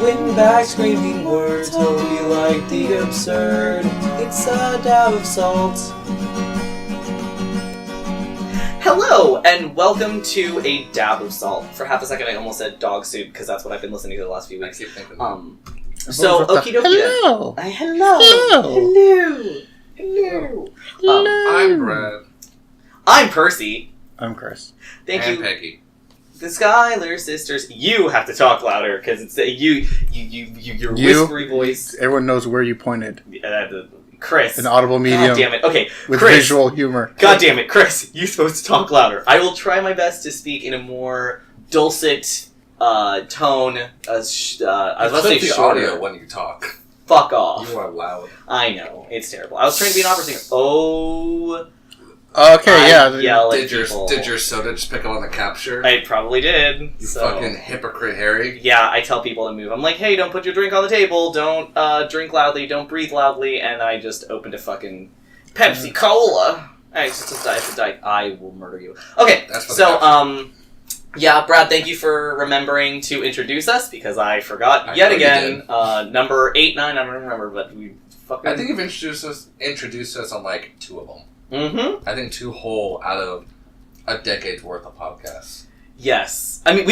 When back screaming words hope you like the absurd. It's a dab of salt. Hello, and welcome to a dab of salt. For half a second I almost said dog soup, because that's what I've been listening to the last few weeks. I keep thinking So, okie dokie. Hello! Hello! I'm Brad. I'm Percy. I'm Chris. Thank and you. Peggy. The Skylar sisters, you have to talk louder, because it's your whispery voice. Everyone knows where you pointed. Chris. An audible medium. God damn it. Okay, with Chris. visual humor. God damn it, Chris. You're supposed to talk louder. I will try my best to speak in a more dulcet tone. I was about to say the shorter. audio when you talk. Fuck off. You are loud. I know. It's terrible. I was trying to be an opera singer. Oh. Okay, yeah. Yell at Did your soda just pick up on the capture? I probably did. You so. fucking hypocrite, Harry. Yeah, I tell people to move. I'm like, hey, don't put your drink on the table. Don't drink loudly. Don't breathe loudly. And I just opened a fucking Pepsi Cola. It's a diet. I will murder you. Okay, That's so yeah, Brad, thank you for remembering to introduce us because I forgot yet again. Number 8, 9, I don't remember, but we fucking. I think you've introduced us on like 2 of them. Mm-hmm. I think 2 whole out of a decade's worth of podcasts. Yes, I mean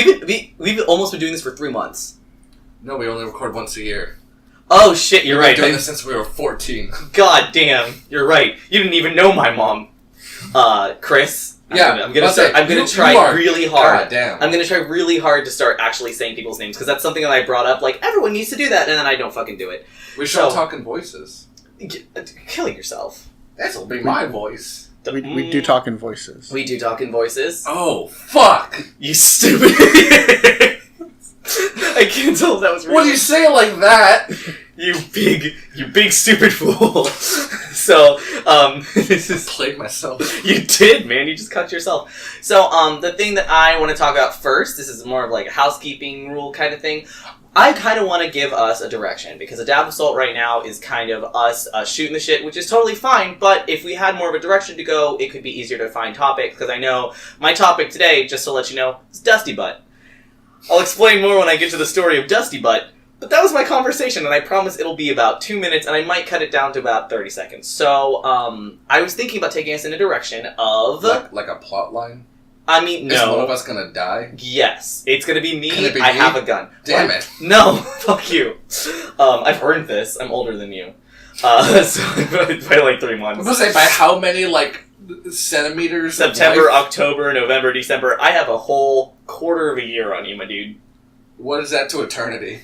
we've almost been doing this for 3 months. No, we only record once a year. Oh shit, you're right. We've been doing this since we were 14. God damn, you're right. You didn't even know my mom, Chris. I'm gonna try really hard. God damn. I'm gonna try really hard to start actually saying people's names because that's something that I brought up. Like everyone needs to do that, and then I don't fucking do it. We should talk in voices. Killing yourself. This'll be my voice. We do talk in voices. We do talk in voices. Oh, fuck! You stupid. I can't tell if that was real. What do you say like that? You big stupid fool. So, this is... Played myself. You did, man. You just cut yourself. So, the thing that I want to talk about first, this is more of like a housekeeping rule kind of thing. I kind of want to give us a direction, because a dab of salt right now is kind of us shooting the shit, which is totally fine, but if we had more of a direction to go, it could be easier to find topics, because I know my topic today, just to let you know, is Dusty Butt. I'll explain more when I get to the story of Dusty Butt, but that was my conversation, and I promise it'll be about 2 minutes, and I might cut it down to about 30 seconds. So, I was thinking about taking us in a direction of... Like a plot line? I mean, no. Is one of us gonna die? Yes. It's gonna be me. Can it be I me? have a gun. Damn it. No. Fuck you. I've earned this. I'm older than you. So, by like 3 months. I'm gonna say, by how many, like, centimeters? September, October, November, December. I have a whole quarter of a year on you, my dude. What is that to eternity?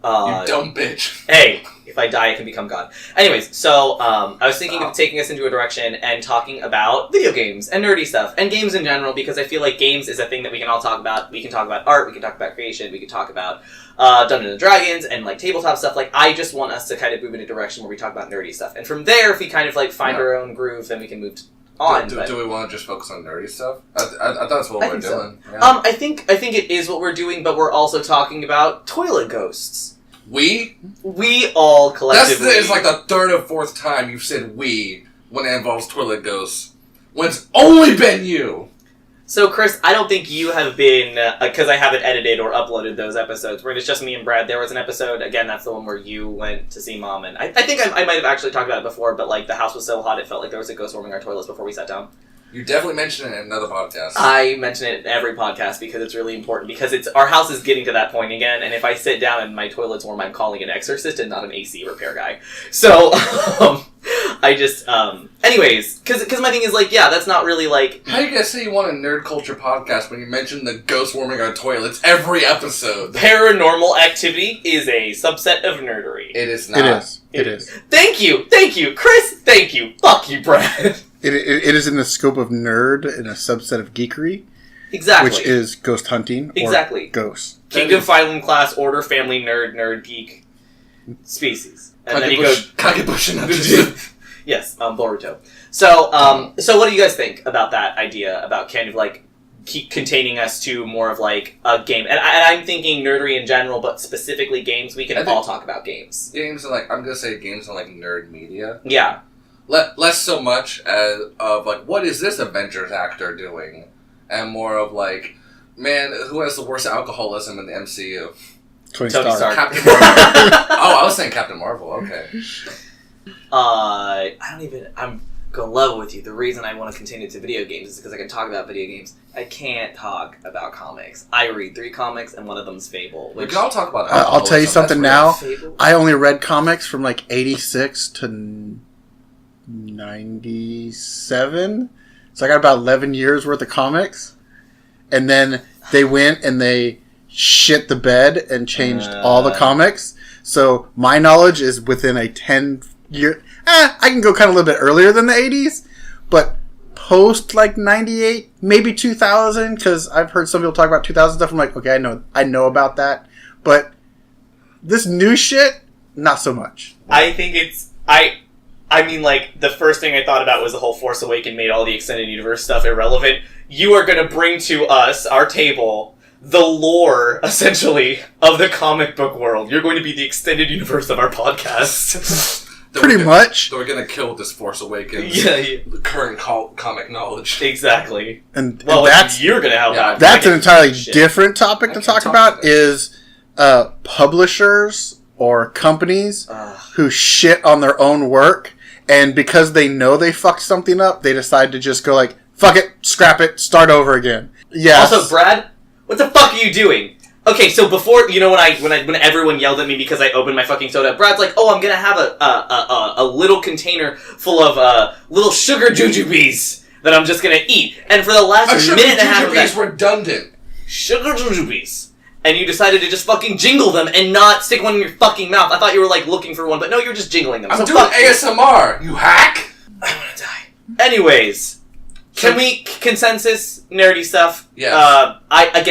You dumb bitch. Hey, if I die, I can become God. Anyways, so, I was thinking of taking us into a direction and talking about video games and nerdy stuff and games in general, because I feel like games is a thing that we can all talk about. We can talk about art, we can talk about creation, we can talk about Dungeons and Dragons and like tabletop stuff. Like, I just want us to kind of move in a direction where we talk about nerdy stuff. And from there, if we kind of like find our own groove, then we can move on. Do we want to just focus on nerdy stuff? I thought that's what we're doing. So. Yeah. I think it is what we're doing, but we're also talking about toilet ghosts. We all collectively. It's like the 3rd or 4th time you've said we when it involves toilet ghosts. When it's only been you. So, Chris, I don't think you have been, because I haven't edited or uploaded those episodes, where it's just me and Brad. There was an episode, again, that's the one where you went to see Mom, and I think I might have actually talked about it before, but like the house was so hot it felt like there was a ghost warming our toilets before we sat down. You definitely mentioned it in another podcast. I mention it in every podcast because it's really important, because our house is getting to that point again, and if I sit down and my toilet's warm, I'm calling an exorcist and not an AC repair guy. So, I just, anyways, because my thing is like, yeah, that's not really like... How do you guys say you want a nerd culture podcast when you mention the ghost warming our toilets every episode? Paranormal activity is a subset of nerdery. It is not. It is. Thank you, Chris, thank you. Fuck you, Brad. It is in the scope of nerd and a subset of geekery. Exactly. Which is ghost hunting or ghosts. Kingdom, phylum, class, order, family, nerd, geek, species. And then you go... Kagebushi. Yes, Boruto. So, so what do you guys think about that idea, about kind of like keep containing us to more of like a game? And I'm thinking nerdery in general, but specifically games. We can all talk about games. Games and like, I'm going to say games and like nerd media. Yeah. Less so much as of like, what is this Avengers actor doing? And more of like, man, who has the worst alcoholism in the MCU? Tony Tony Stark. Stark. Captain Marvel. Oh, I was saying Captain Marvel. Okay. I'm gonna level with you. The reason I want to continue to video games is because I can talk about video games. I can't talk about comics. I read 3 comics, and one of them's Fable. We can all talk about I'll tell you something now. Fable? I only read comics from like 86 to 97. So I got about 11 years worth of comics. And then they went and they shit the bed and changed all the comics. So my knowledge is within a 10-year... I can go kind of a little bit earlier than the 80s. But post like 98, maybe 2000, because I've heard some people talk about 2000 stuff. I'm like, okay, I know about that. But this new shit, not so much. I think it's... I mean, like, the first thing I thought about was the whole Force Awakens made all the extended universe stuff irrelevant. You are going to bring to us, our table, the lore, essentially, of the comic book world. You're going to be the extended universe of our podcast. Pretty much. So we're going to kill this Force Awakens. Yeah. Current comic knowledge. Exactly. And that's... You're going to help out. That's an entirely different topic to talk about, is publishers or companies who shit on their own work. And because they know they fucked something up, they decide to just go like, fuck it, scrap it, start over again. Yes. Also, Brad, what the fuck are you doing? Okay, so before, you know, when everyone yelled at me because I opened my fucking soda, Brad's like, oh, I'm gonna have a little container full of little sugar jujubes that I'm just gonna eat. And for the last minute and a half of that... redundant. Sugar jujubes. And you decided to just fucking jingle them and not stick one in your fucking mouth. I thought you were, like, looking for one, but no, you're just jingling them. I'm doing ASMR, you hack! I wanna die. Anyways, can we consensus nerdy stuff? Yes. I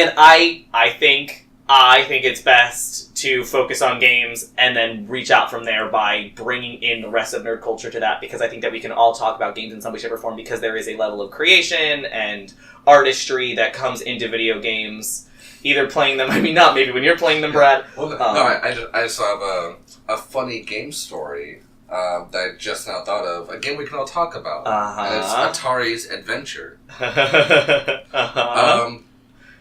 think it's best to focus on games and then reach out from there by bringing in the rest of nerd culture to that, because I think that we can all talk about games in some way, shape, or form, because there is a level of creation and artistry that comes into video games. Either playing them, I mean, not maybe when you're playing them, Brad. Well, I just have a funny game story that I just now thought of. A game we can all talk about. And it's Atari's Adventure.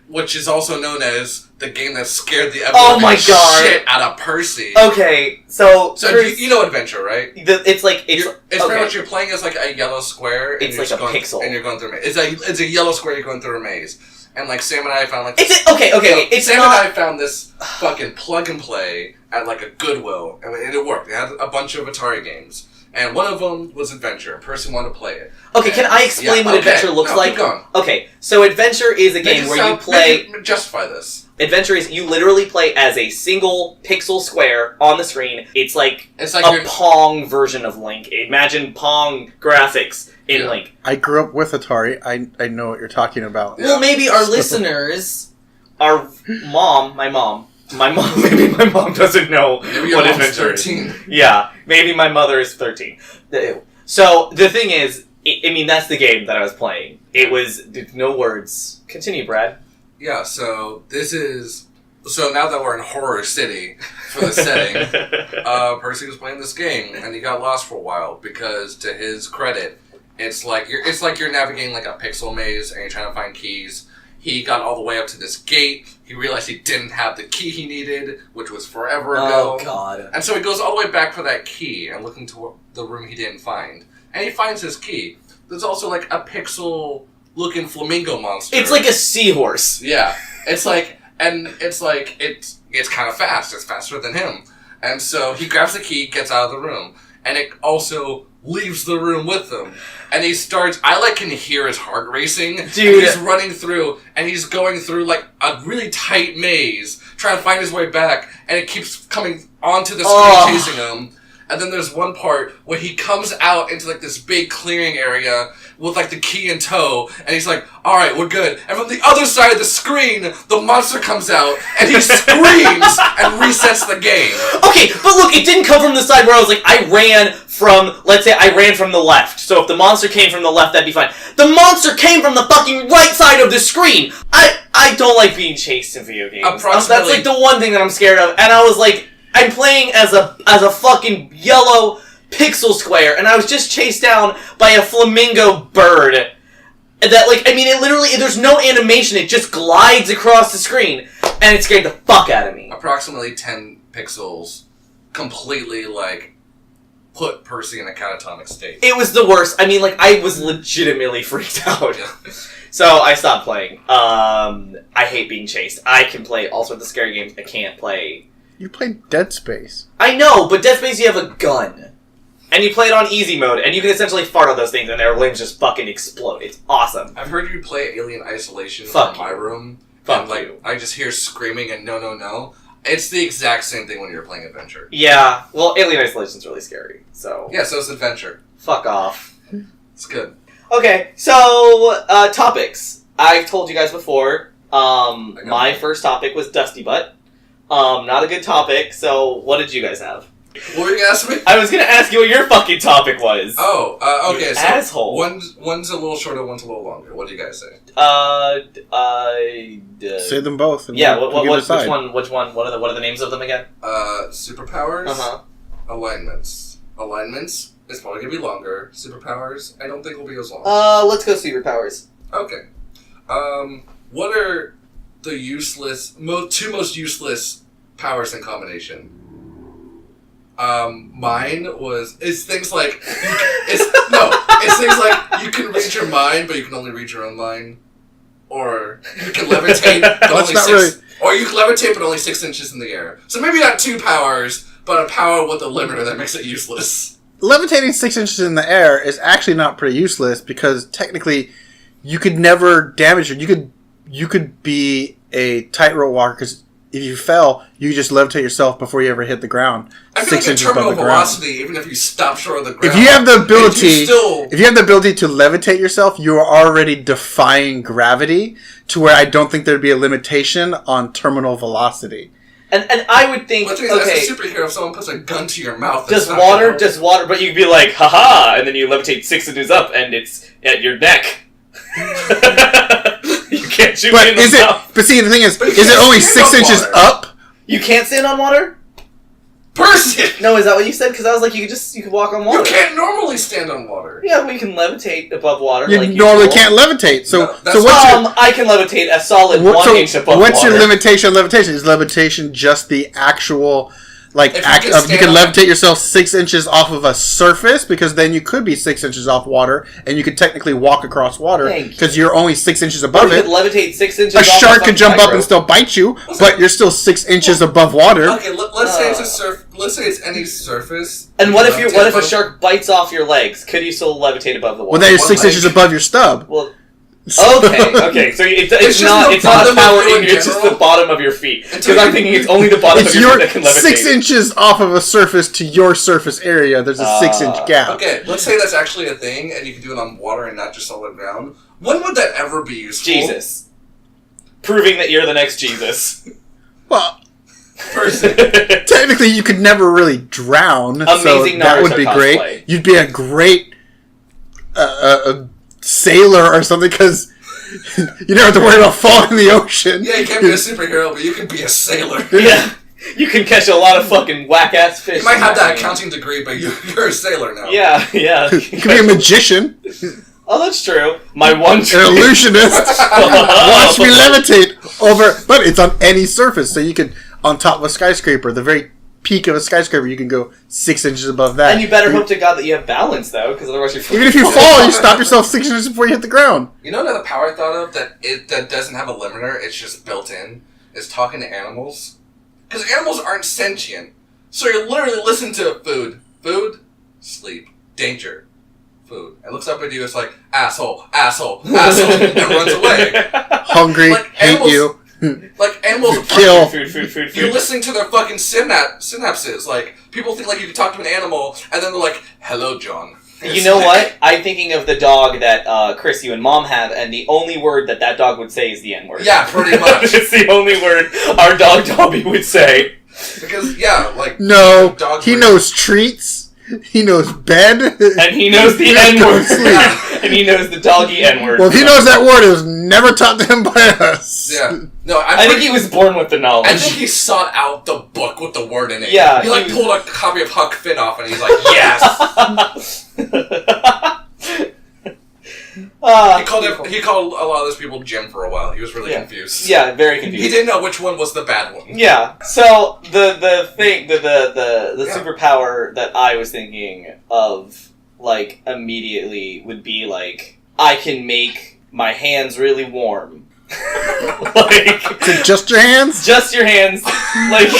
Which is also known as the game that scared the shit out of Percy. Okay, so you know Adventure, right? It's pretty much you're playing as like a yellow square. And it's like a pixel, and you're going through a maze. It's a yellow square. You're going through a maze. And like Sam and I found like Sam and I found this fucking plug and play at like a Goodwill, and it worked. It had a bunch of Atari games, and one of them was Adventure. A person wanted to play it. Okay, can I explain what Adventure looks like? Keep going. Okay, so Adventure is a game where you play. Justify this. Adventure is you literally play as a single pixel square on the screen. It's like a Pong version of Link. Imagine Pong graphics in Link. I grew up with Atari. I know what you're talking about. Well, maybe our listeners, maybe my mom doesn't know what Adventure is. Yeah, maybe my mother is 13. So the thing is, I mean, that's the game that I was playing. It was no words. Continue, Brad. Yeah, so now that we're in Horror City for the setting, Percy was playing this game and he got lost for a while because, to his credit, it's like you're navigating like a pixel maze and you're trying to find keys. He got all the way up to this gate. He realized he didn't have the key he needed, which was forever ago. Oh God! And so he goes all the way back for that key and looking to the room he didn't find, and he finds his key. There's also like a pixel-looking flamingo monster. It's like a seahorse. Yeah, it's kind of fast. It's faster than him, and so he grabs the key, gets out of the room, and it also leaves the room with him. And he starts, can hear his heart racing. Dude. And he's running through, and he's going through like a really tight maze, trying to find his way back, and it keeps coming onto the screen chasing him. And then there's one part where he comes out into like this big clearing area with like the key in tow, and he's like, alright, we're good. And from the other side of the screen, the monster comes out, and he screams and resets the game. Okay, but look, it didn't come from the side where I was like, let's say I ran from the left. So if the monster came from the left, that'd be fine. The monster came from the fucking right side of the screen! I don't like being chased in video games. That's like the one thing that I'm scared of. And I was like, I'm playing as a fucking yellow pixel square, and I was just chased down by a flamingo bird. That, like, I mean, it literally, there's no animation, it just glides across the screen. And it scared the fuck out of me. Approximately 10 pixels completely, like, put Percy in a catatonic state. It was the worst. I mean, like, I was legitimately freaked out. So I stopped playing. I hate being chased. I can play all sorts of scary games. I can't play... You played Dead Space. I know, but Dead Space you have a gun. And you play it on easy mode, and you can essentially fart on those things and their limbs just fucking explode. It's awesome. I've heard you play Alien Isolation Fuck in my room. Fuck and, like, you. I just hear screaming and no. It's the exact same thing when you're playing Adventure. Yeah, well, Alien Isolation's really scary, so... Yeah, so it's Adventure. Fuck off. It's good. Okay, so, topics. I've told you guys before, my first topic was Dusty Butt. Not a good topic, so what did you guys have? What were you gonna ask me? I was gonna ask you what your fucking topic was. Oh, okay, You so asshole. one's a little shorter, one's a little longer. What do you guys say? Say them both. And Yeah, we'll decide. which one, what are the names of them again? Superpowers, Uh-huh. alignments. Alignments is probably gonna be longer. Superpowers, I don't think will be as long. Let's go superpowers. Okay. What are the two most useless powers in combination? Mine it's things like it's things like you can read your mind, but you can only read your own mind, or you can levitate, but or you can levitate, but only 6 inches in the air. So maybe not 2 powers, but a power with a limiter that makes it useless. Levitating 6 inches in the air is actually not pretty useless because technically you could never damage it. You could be a tightrope walker because if you fell, you just levitate yourself before you ever hit the ground. I feel 6 like a inches above terminal the ground. velocity, even if you stop short of the ground. If you have the ability, still... if you have the ability to levitate yourself, you are already defying gravity to where I don't think there'd be a limitation on terminal velocity. And I would think, As a superhero, if someone puts a gun to your mouth, does water, but you'd be like, haha, and then you levitate 6 inches up and it's at your neck. You can't shoot me in the mouth. But see, the thing is it only 6 inches up? You can't stand on water? Person! No, is that what you said? Because I was like, you could walk on water. You can't normally stand on water. Yeah, we can levitate above water. You like normally can't levitate. So, No, I can levitate a solid 1 inch above water. What's your limitation on levitation? Is levitation just the actual... Like, you can levitate yourself 6 inches off of a surface, because then you could be 6 inches off water, and you could technically walk across water, because you're only 6 inches above it. You could levitate 6 inches a off shark could jump up and still bite you, but you're still 6 inches above water. Okay, let's say it's let's say it's any surface. And what if a shark bites off your legs? Could you still levitate above the water? Well, then you're 6 inches above your stub. Well... Okay. So it's not a power in you. It's just the bottom of your feet. Because I'm thinking it's only the bottom of your feet that can levitate. 6 inches off of a surface to your surface area. There's a 6 inch gap. Okay, let's say that's actually a thing, and you can do it on water and not just solid ground. When would that ever be useful? Jesus, proving that you're the next Jesus. Well, person. Technically, you could never really drown. Amazing, so that would be great. Cosplay. You'd be a great sailor or something, because you never have to worry about falling in the ocean. Yeah, you can't be a superhero, but you can be a sailor. Yeah, you can catch a lot of fucking whack-ass fish. You might have that accounting degree, but you're a sailor now. Yeah. You could be a magician. Oh, that's true. My one An illusionist. Watch me levitate over... But it's on any surface, so you could, on top of a skyscraper, the very peak of a skyscraper, you can go 6 inches above that. And you better hope to God that you have balance, though, because otherwise you're... Even if you fall, you stop yourself 6 inches before you hit the ground. You know another power I thought of that doesn't have a limiter, it's just built in, is talking to animals. Because animals aren't sentient. So you're literally listening to food, sleep, danger, food. It looks up at you, it's like, asshole, and runs away. Hungry, hate you. Like, animals kill. Food. You're listening to their fucking synapses. Like, people think like you can talk to an animal, and then they're like, hello, John. You know what? I'm thinking of the dog that Chris, you and Mom have, and the only word that dog would say is the N-word. Yeah, pretty much. It's the only word our dog Dobby would say. Because, yeah, like... No, he knows treats. He knows bed. And he knows the N-word. And he knows the doggy N-word. Well, if he knows that word, it was never taught to him by us. Yeah. No, I think he was born with the knowledge. I think he sought out the book with the word in it. Yeah. He pulled a copy of Huck Finn off, and he's like, yes! He called a lot of those people Jim for a while. He was really confused. Yeah, very confused. He didn't know which one was the bad one. Yeah. So the superpower that I was thinking of, like, immediately would be like, I can make my hands really warm. Like, is it just your hands? Just your hands. Like,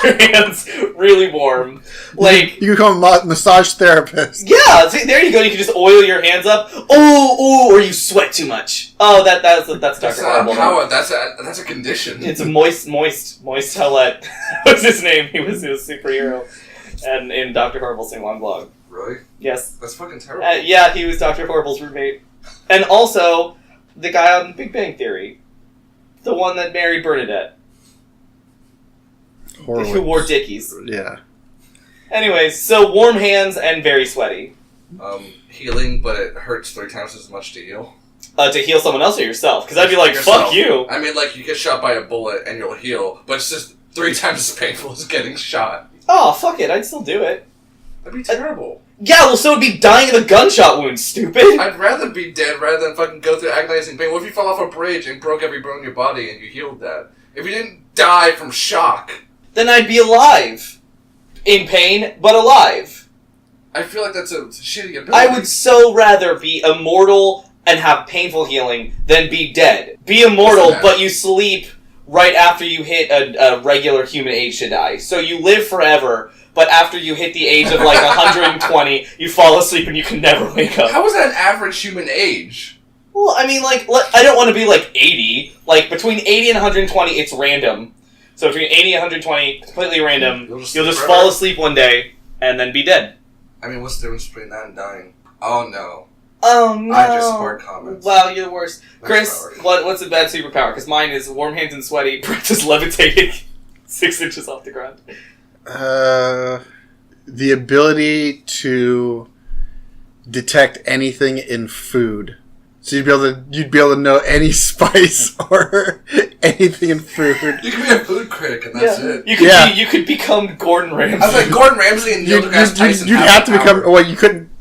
your hands really warm. Like, you can become a massage therapist. Yeah, see, there you go. You can just oil your hands up. Oh, or you sweat too much. Oh, that's Dr. Horrible. Power. That's a condition. It's a moist Howlett. What's his name? He was a superhero, and in Dr. Horrible's sing-along blog. Really? Yes. That's fucking terrible. Yeah, he was Dr. Horrible's roommate, and also the guy on Big Bang Theory, the one that married Bernadette, who wore Dickies. Yeah. Anyways, so warm hands and very sweaty. Healing, but it hurts 3 times as much to heal. To heal someone else or yourself? Because I'd be like, fuck you. I mean, like, you get shot by a bullet and you'll heal, but it's just 3 times as painful as getting shot. Oh, fuck it. I'd still do it. That'd be terrible. Yeah, well, so it'd be dying of a gunshot wound, stupid. I'd rather be dead rather than fucking go through agonizing pain. What if you fell off a bridge and broke every bone in your body and you healed that? If you didn't die from shock... Then I'd be alive. In pain, but alive. I feel like that's a shitty ability. I would so rather be immortal and have painful healing than be dead. Be immortal, but you sleep right after you hit a regular human age to die. So you live forever, but after you hit the age of like 120, you fall asleep and you can never wake up. How is that an average human age? Well, I mean, like, I don't want to be like 80. Like, between 80 and 120, it's random. So between 80 and 120, completely random, you'll just fall asleep one day and then be dead. I mean, what's the difference between that and dying? Oh, no. Oh, no. I just scored comments. Wow, you're the worst. Chris, what's a bad superpower? Because mine is warm hands and sweaty, practice levitating 6 inches off the ground. The ability to detect anything in food. So you'd be able to know any spice or anything in food. You could be a food critic and that's it. You could become Gordon Ramsay. I was like, Gordon Ramsay and Neil deGrasse Tyson. You'd have to become. Well, you couldn't.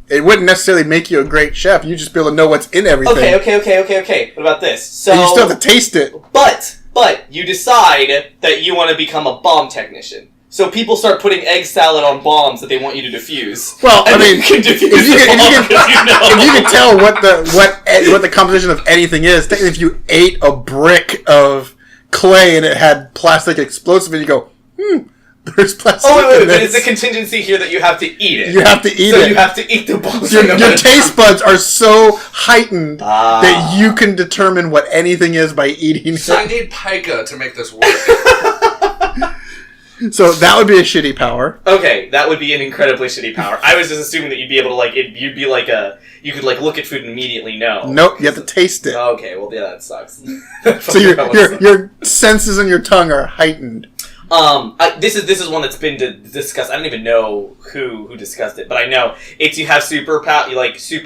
It wouldn't necessarily make you a great chef. You just be able to know what's in everything. Okay. What about this? So and you still have to taste it. But you decide that you want to become a bomb technician. So people start putting egg salad on bombs that they want you to defuse. Well, I mean, if you can tell what the composition of anything is, technically, if you ate a brick of clay and it had plastic explosive, and you go, there's plastic. Oh wait, in but this. it's a contingency here that you have to eat it. You have to eat it. So you have to eat the bombs. Your taste buds are so heightened that you can determine what anything is by eating it. So I need pica to make this work. So that would be a shitty power. Okay, that would be an incredibly shitty power. I was just assuming that you'd be able to you could look at food and immediately know. Nope, you have to taste it. Okay, well yeah, that sucks. So your senses and your tongue are heightened. This is one that's been discussed. I don't even know who discussed it, but I know it's you have super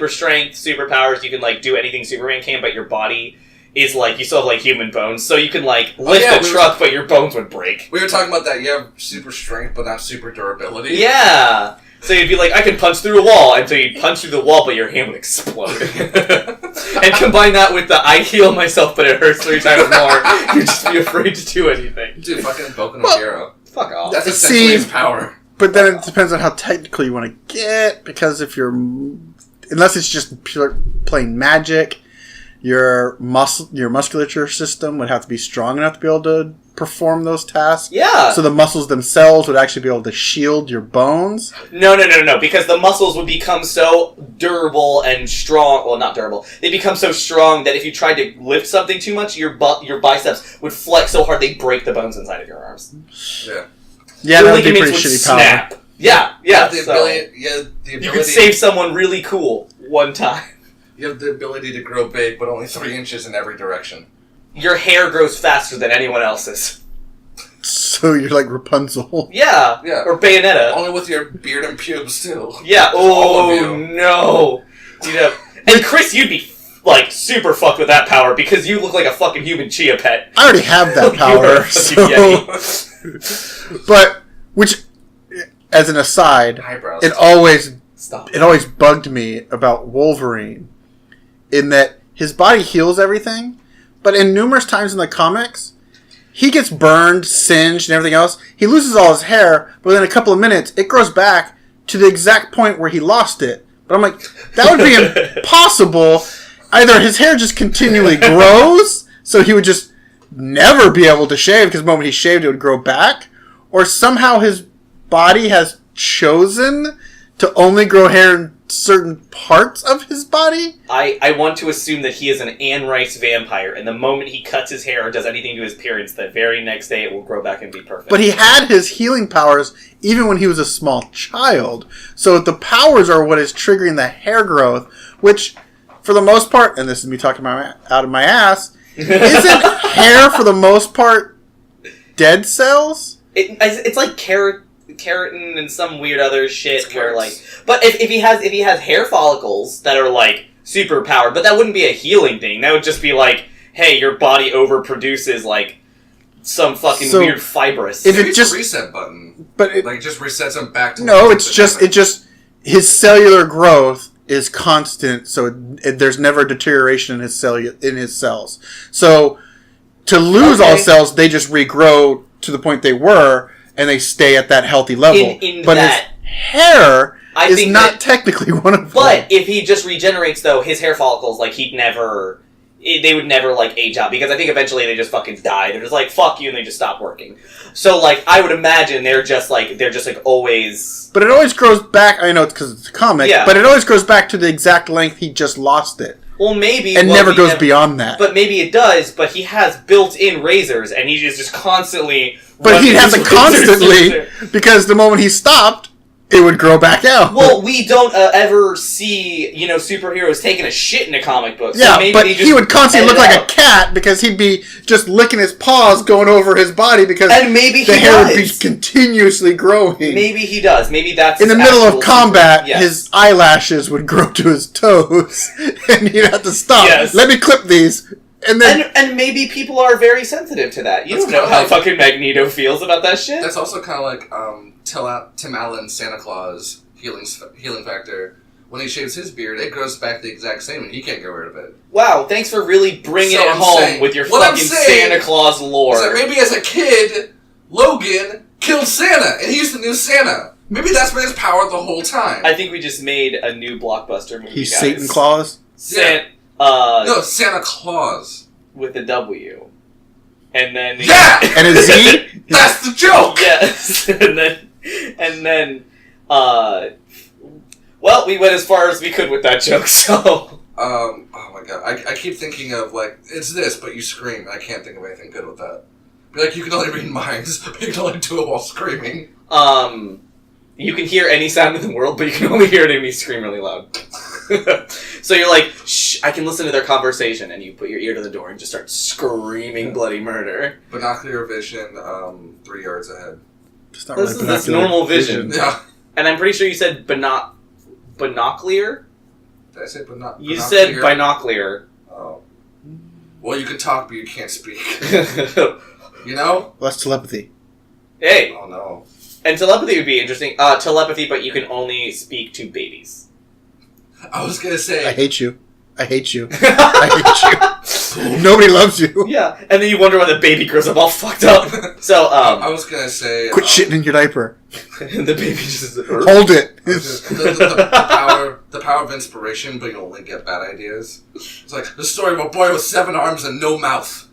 strength, superpowers. You can do anything Superman can, but your body is you still have human bones, so you can lift a truck, but your bones would break. We were talking about that. You have super strength, but not super durability. Yeah. So you'd be like, I can punch through a wall, until you punch through the wall, but your hand would explode. And combine that with the I heal myself, but it hurts 3 times more. You'd just be afraid to do anything. Dude, fucking Boku no Hero. Fuck off. That's essentially his power. But then it depends on how technical you want to get, because unless it's just pure plain magic, your musculature system would have to be strong enough to be able to perform those tasks. Yeah. So the muscles themselves would actually be able to shield your bones. No, because the muscles would become so durable and strong. Well, not durable. They become so strong that if you tried to lift something too much, your biceps would flex so hard they'd break the bones inside of your arms. Yeah. Yeah, that would be pretty shitty snap. Power. Yeah. The ability. You could save someone really cool one time. You have the ability to grow big, but only 3 inches in every direction. Your hair grows faster than anyone else's. So you're like Rapunzel. Yeah. Or Bayonetta. Only with your beard and pubes, too. Yeah. Oh, no. And Chris, you'd be, super fucked with that power, because you look like a fucking human chia pet. I already have that power, But, as an aside, eyebrows. it always bugged me about Wolverine in that his body heals everything, but in numerous times in the comics, he gets burned, singed, and everything else. He loses all his hair, but within a couple of minutes, it grows back to the exact point where he lost it. But I'm like, that would be impossible. Either his hair just continually grows, so he would just never be able to shave, because the moment he shaved, it would grow back, or somehow his body has chosen to only grow hair in certain parts of his body. I want to assume that he is an Anne Rice vampire, and the moment he cuts his hair or does anything to his appearance, the very next day it will grow back and be perfect. But he had his healing powers even when he was a small child. So the powers are what is triggering the hair growth, which, for the most part, and this is me talking out of my ass, isn't hair for the most part dead cells? It's like keratin and some weird other shit where like, but if he has hair follicles that are like super powered, but that wouldn't be a healing thing. That would just be like, hey, your body overproduces like some fucking weird fibrous. If it's just a reset button, but it just resets him back to it's just his cellular growth is constant, so there's never deterioration in his cells. So to lose all cells, they just regrow to the point they were, and they stay at that healthy level. But his hair is not technically one of them. But if he just regenerates, though, his hair follicles, like, they would never, like, age out, because I think eventually they just fucking die. They're just like, fuck you, and they just stop working. So, like, I would imagine they're just, like, always... But it always grows back, I know it's because it's a comic, but it always grows back to the exact length he just lost it. Well, maybe... And never goes beyond that. But maybe it does, but he has built-in razors, and he's just constantly... But he has it constantly, because the moment he stopped, it would grow back out. Well, we don't ever see, superheroes taking a shit in a comic book. So yeah, maybe but he would constantly look like a cat, because he'd be just licking his paws going over his body, because and maybe the hair would be continuously growing. Maybe he does. Maybe that's in the middle of combat, his eyelashes would grow to his toes, and he'd have to stop. Yes. Let me clip these. And maybe people are very sensitive to that. You don't know how fucking Magneto feels about that shit. That's also kind of like Tim Allen's Santa Claus healing factor. When he shaves his beard, it grows back the exact same, and he can't get rid of it. Wow, thanks for really bringing it home with your fucking Santa Claus lore. Is that maybe as a kid, Logan killed Santa, and he's the new Santa. Maybe that's been his power the whole time. I think we just made a new blockbuster movie. He's Satan Claus? No, Santa Claus. With a W. And then... Yeah! And a Z? That's the joke! Yes. And then, well, we went as far as we could with that joke, so... Oh my god. I keep thinking of, like, it's this, but you scream. I can't think of anything good with that. Be like, you can only read minds, but you can only do it while screaming. You can hear any sound in the world, but you can only hear it if you scream really loud. So you're like, shh, I can listen to their conversation, and you put your ear to the door and just start screaming bloody murder. Binocular vision, 3 yards ahead. That's normal vision. Yeah. And I'm pretty sure you said binocular? Did I say binocular? You said binocular. Oh. Well, you can talk, but you can't speak. You know? Well, that's telepathy. Hey! Oh, no. And telepathy would be interesting. Telepathy, but you can only speak to babies. I was gonna say... I hate you. I hate you. I hate you. Nobody loves you. Yeah, and then you wonder why the baby grows up all fucked up. So, I was gonna say... Quit shitting in your diaper. And the baby just... Hold it. The power of inspiration, but you only get bad ideas. It's like the story of a boy with 7 arms and no mouth.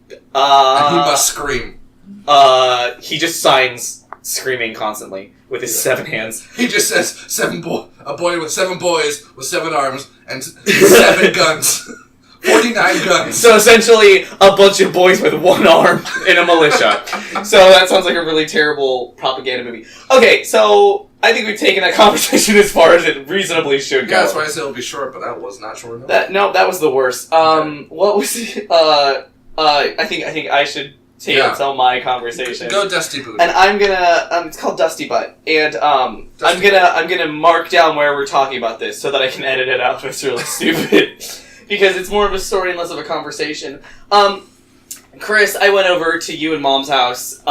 And he must scream. He just signs screaming constantly with his 7 hands. He just says a boy with 7 boys with 7 arms and 7 guns. 49 guns. So essentially a bunch of boys with 1 arm in a militia. So that sounds like a really terrible propaganda movie. Okay, so I think we've taken that conversation as far as it reasonably should go. Yeah, that's why I said it'll be short, but that was not short enough. That was the worst. Okay. What was it? I think I should tell my conversation. Go Dusty Boot. And I'm gonna it's called Dusty Butt. And I'm gonna mark down where we're talking about this so that I can edit it out if it's really stupid. Because it's more of a story and less of a conversation. Chris, I went over to you and Mom's house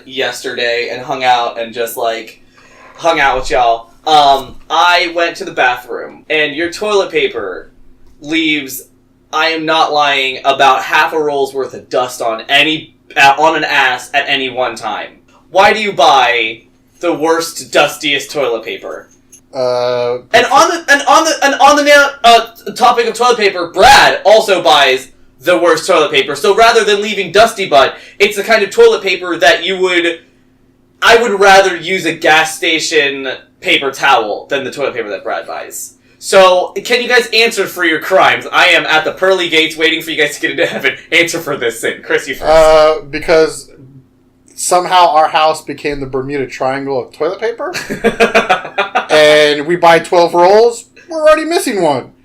yesterday and hung out and just hung out with y'all. I went to the bathroom and your toilet paper leaves, I am not lying, about half a roll's worth of dust on an ass at any one time. Why do you buy the worst, dustiest toilet paper? And on the topic of toilet paper, Brad also buys the worst toilet paper. So rather than leaving dusty butt, it's the kind of toilet paper that I would rather use a gas station paper towel than the toilet paper that Brad buys. So, can you guys answer for your crimes? I am at the pearly gates waiting for you guys to get into heaven. Answer for this sin. Chris, you first. Because somehow our house became the Bermuda Triangle of toilet paper. And we buy 12 rolls, we're already missing one.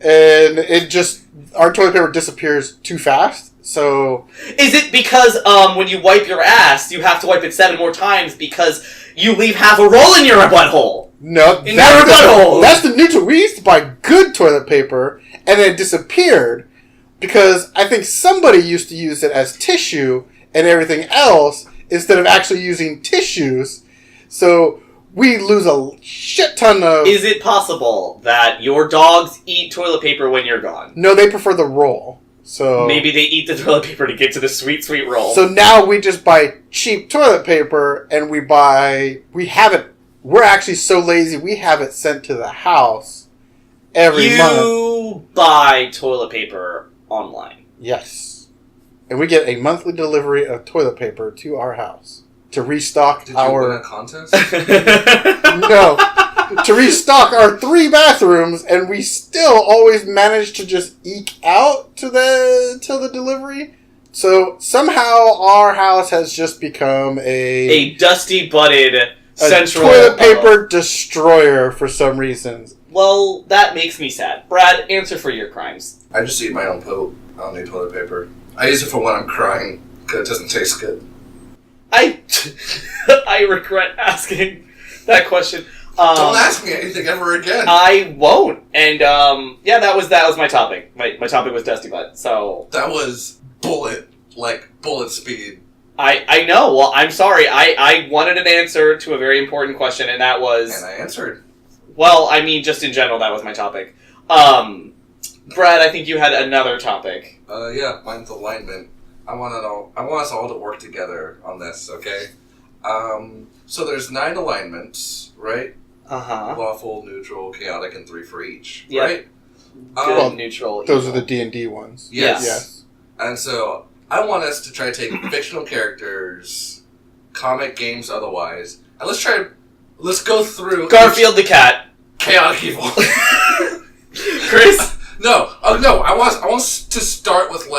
And our toilet paper disappears too fast, so... Is it because, when you wipe your ass, you have to wipe it 7 more times because you leave half a roll in your butthole? No, that's the neutral. We used to buy good toilet paper, and then it disappeared because I think somebody used to use it as tissue and everything else instead of actually using tissues. So we lose a shit ton of... Is it possible that your dogs eat toilet paper when you're gone? No, they prefer the roll. So maybe they eat the toilet paper to get to the sweet, sweet roll. So now we just buy cheap toilet paper, and we're actually so lazy, we have it sent to the house every month. You buy toilet paper online. Yes. And we get a monthly delivery of toilet paper to our house to restock Did you win a contest? No. To restock our 3 bathrooms, and we still always manage to just eke out till the delivery. So somehow our house has just become a dusty-butted central toilet paper destroyer for some reasons. Well, that makes me sad. Brad, answer for your crimes. I just eat my own poop. I don't need toilet paper. I use it for when I'm crying because it doesn't taste good. I regret asking that question. Don't ask me anything ever again. I won't. And that was my topic. My topic was Dusty Butt. So that was bullet speed. I know. Well, I'm sorry. I wanted an answer to a very important question, and that was... And I answered. Well, I mean, just in general, that was my topic. Brad, I think you had another topic. Yeah, mine's alignment. I want us all to work together on this, okay? So there's 9 alignments, right? Uh-huh. Lawful, neutral, chaotic, and 3 for each, Yep. right? Good, neutral, Those evil. are the D&D ones. Yes. And so I want us to try to take fictional characters, comic, games, otherwise, and let's go through Garfield the cat. Chaotic evil. Chris? No. Oh no, I want us to start with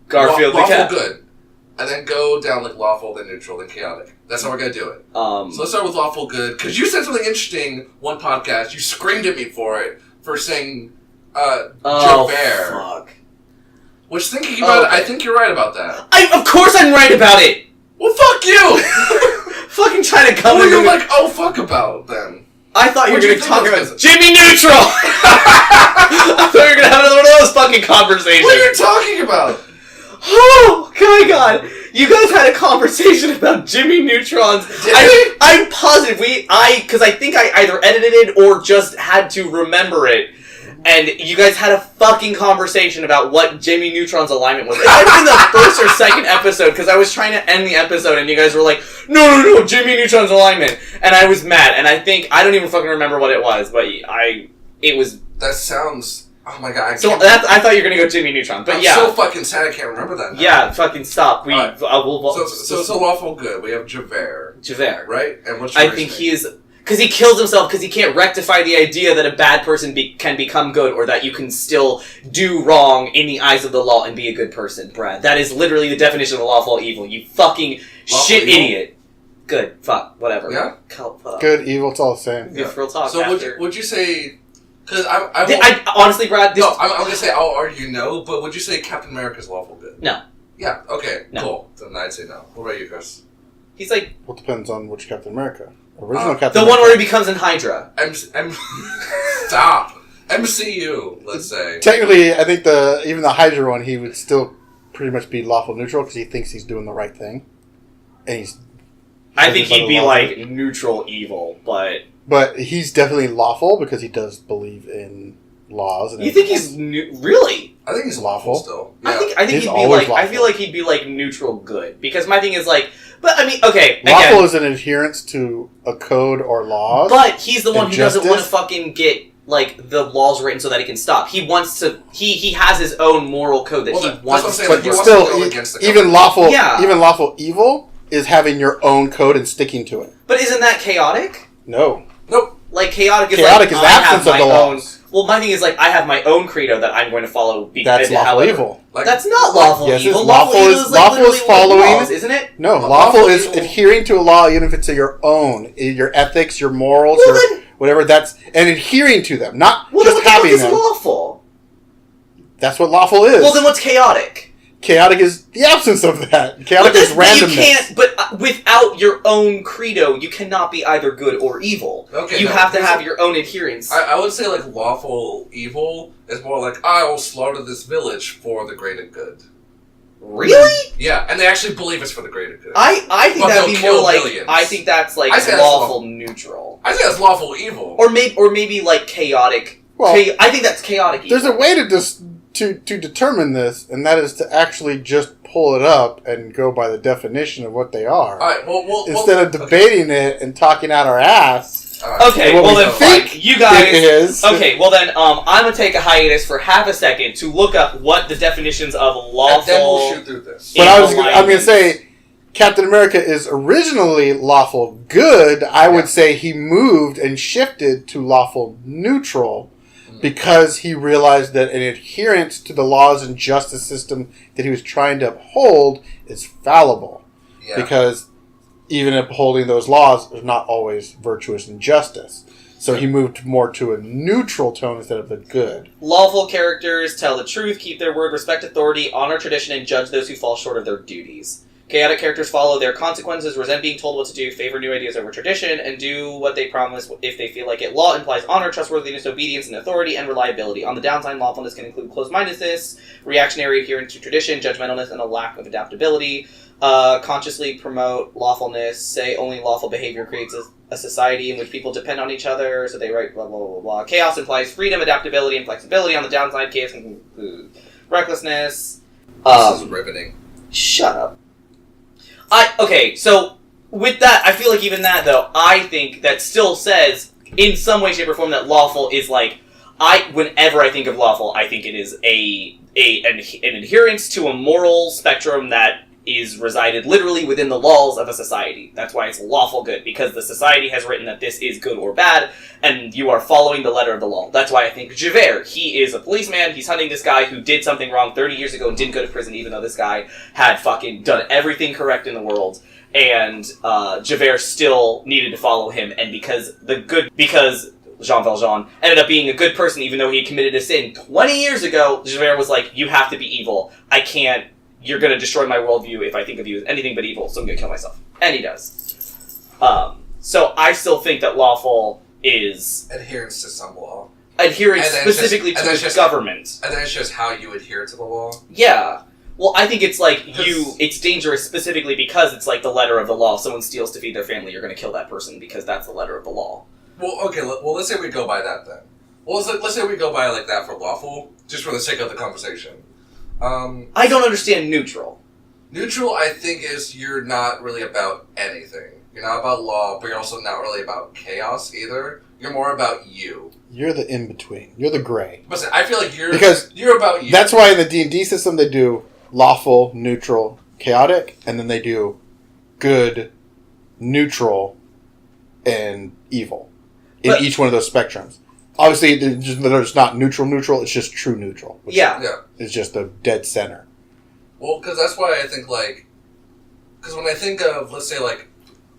Garfield the lawful cat. good. And then go down lawful, then neutral, then chaotic. That's how we're going to do it. So let's start with lawful good. Because you said something interesting one podcast. You screamed at me for saying Javert. Fuck. Which, thinking about it, I think you're right about that. Of course I'm right about it! Well, fuck you! Fucking trying to come What in were you oh, fuck about, then? I thought you were going to talk about about Jimmy Neutral! I thought you were going to have another one of those fucking conversations. What are you talking about? Oh, my God. You guys had a conversation about Jimmy Neutrons. I'm positive because I think I either edited it or just had to remember it. And you guys had a fucking conversation about what Jimmy Neutron's alignment was. It might have been the first or second episode, because I was trying to end the episode, and you guys were like, no, Jimmy Neutron's alignment. And I was mad, and I don't even fucking remember what it was, but it was... That sounds... Oh my God, I thought you were going to go Jimmy Neutron, but I'm so fucking sad I can't remember that now. Yeah, fucking stop. Right. So it's a lawful good. We have Javert. Right? And what's your I think he is... Because he kills himself because he can't rectify the idea that a bad person can become good, or that you can still do wrong in the eyes of the law and be a good person, Brad. That is literally the definition of lawful evil. You fucking shit idiot. Good. Fuck. Whatever. Yeah? Good, evil, it's all the same. Yeah. Real talk. So would you say... Because I honestly, Brad... I'm going to say, I'll argue no, but would you say Captain America's lawful good? No. Yeah, okay, no. Cool. Then I'd say no. What about you, Chris? He's like... Well, it depends on which Captain America. Original Captain The America. one where he becomes in Hydra. Stop. MCU, let's say. Technically, I think even the Hydra one, he would still pretty much be lawful neutral because he thinks he's doing the right thing. And I think he'd be neutral evil, but... But he's definitely lawful because he does believe in laws. And You think he's really? I think he's lawful still. Yeah. I think He's he'd be always like. I feel lawful. like he'd be like neutral good because my thing is like. But I mean, okay. lawful Again, is an adherence to a code or laws. but he's the one who doesn't want to Justice? fucking get like the laws written so that he can stop. He wants to. He has his own moral code that Well, he that's what I'm wants. saying, But like, he wants still, to go against the even government. lawful evil is having your own code and sticking to it. But isn't that chaotic? No. Nope. Like chaotic is Chaotic like is I have absence of my the own. laws. Well, my thing is like I have my own credo that I'm going to follow. That's lawful however- evil. Like, That's not lawful Yes, evil. it's Lawful evil is like lawful is literally following- laws, isn't it? No, Lawful lawful is evil. adhering to a law even if it's your own, your ethics, your morals, Well, or then- whatever. That's and adhering to them, not Well, then just what the fuck having is them. lawful? That's what lawful is. Well, then what's chaotic? Chaotic is the absence of that. Chaotic But is but you randomness. can't. But without your own credo, you cannot be either good or evil. Okay, you no, have to here's have a- your own adherence. I would say like lawful evil is more like I will slaughter this village for the greater good. Really? Yeah, and they actually believe it's for the greater good. I think But that'd they'll be kill more like. millions. I think that's like I say that's lawful neutral, I think that's lawful evil. or maybe like chaotic. Well, I think that's chaotic. Evil. there's a way to determine this, and that is to actually just pull it up and go by the definition of what they are, All right, well, instead of debating it and talking out our ass. All right. Okay, what well we then, think fine. You guys. It is Okay, well then, I'm gonna take a hiatus for half a second to look up what the definitions of lawful. And then we'll shoot through this. But I'm going to alignment. say Captain America is originally lawful good. I would say he moved and shifted to lawful neutral because he realized that an adherence to the laws and justice system that he was trying to uphold is fallible. Yeah. Because even upholding those laws is not always virtuous and justice. So he moved more to a neutral tone instead of the good. Lawful characters tell the truth, keep their word, respect authority, honor tradition, and judge those who fall short of their duties. Chaotic characters follow their consequences, resent being told what to do, favor new ideas over tradition, and do what they promise if they feel like it. Law implies honor, trustworthiness, obedience, and authority, and reliability. On the downside, lawfulness can include closed-mindedness, reactionary adherence to tradition, judgmentalness, and a lack of adaptability. Consciously promote lawfulness, say only lawful behavior creates a society in which people depend on each other, so they write blah, blah, blah, blah. Chaos implies freedom, adaptability, and flexibility. On the downside, chaos can include recklessness. This is riveting. Shut up. Okay, so with that, I feel like even that, though, I think that still says, in some way, shape, or form, that lawful is like, whenever I think of lawful, I think it is an adherence to a moral spectrum that is resided literally within the laws of a society. That's why it's lawful good, because the society has written that this is good or bad, and you are following the letter of the law. That's why I think Javert, he is a policeman, he's hunting this guy who did something wrong 30 years ago and didn't go to prison, even though this guy had fucking done everything correct in the world, and Javert still needed to follow him, and because Jean Valjean ended up being a good person even though he had committed a sin 20 years ago, Javert was like, you have to be evil. You're going to destroy my worldview if I think of you as anything but evil, so I'm going to kill myself. And he does. So I still think that lawful is Adherence to some law. adherence And then it's specifically just- and to then the it's just- government. And then it's just how you adhere to the law. Yeah. Well, I think it's like Because- it's dangerous specifically because it's like the letter of the law. If someone steals to feed their family, you're going to kill that person because that's the letter of the law. Well, okay, let's say we go by that then. Well, let's say we go by like that for lawful, just for the sake of the conversation. I don't understand neutral. Neutral, I think, is you're not really about anything. You're not about law, but you're also not really about chaos either. You're more about you. You're the in-between. You're the gray. Listen, I feel like Because you're about you. That's why in the D&D system they do lawful, neutral, chaotic, and then they do good, neutral, and evil in But- each one of those spectrums. Obviously, there's not neutral, it's just true neutral. Which Yeah. Yeah. is just the dead center. Well, because that's why I think, like... Because when I think of, let's say, like,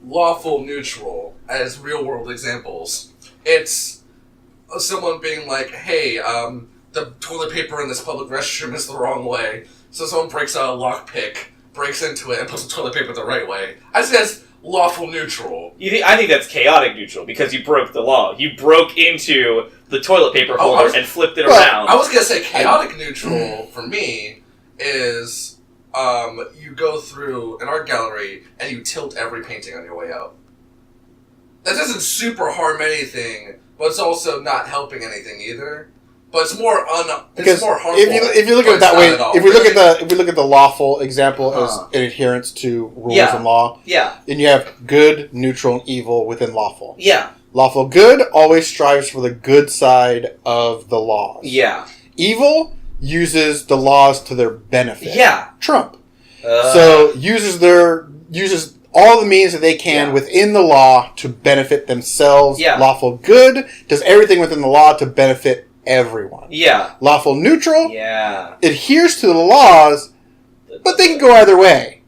lawful neutral as real-world examples, it's someone being like, hey, the toilet paper in this public restroom is the wrong way. So someone breaks out a lockpick, breaks into it, and puts the toilet paper the right way. I say that's lawful neutral. I think that's chaotic neutral because you broke the law. You broke into the toilet paper holder and flipped it around. I was going to say chaotic neutral, for me, is you go through an art gallery and you tilt every painting on your way out. That doesn't super harm anything, but it's also not helping anything either. but it's more because it's more harmful. if you look at it that way, if we look at the lawful example as an adherence to rules and law, then you have good, neutral, and evil within lawful. Yeah. Lawful good always strives for the good side of the laws. Yeah. Evil uses the laws to their benefit. Yeah. Trump. So uses all the means that they can within the law to benefit themselves. Yeah. Lawful good does everything within the law to benefit everyone. Yeah. Lawful neutral adheres to the laws, but they can go either way.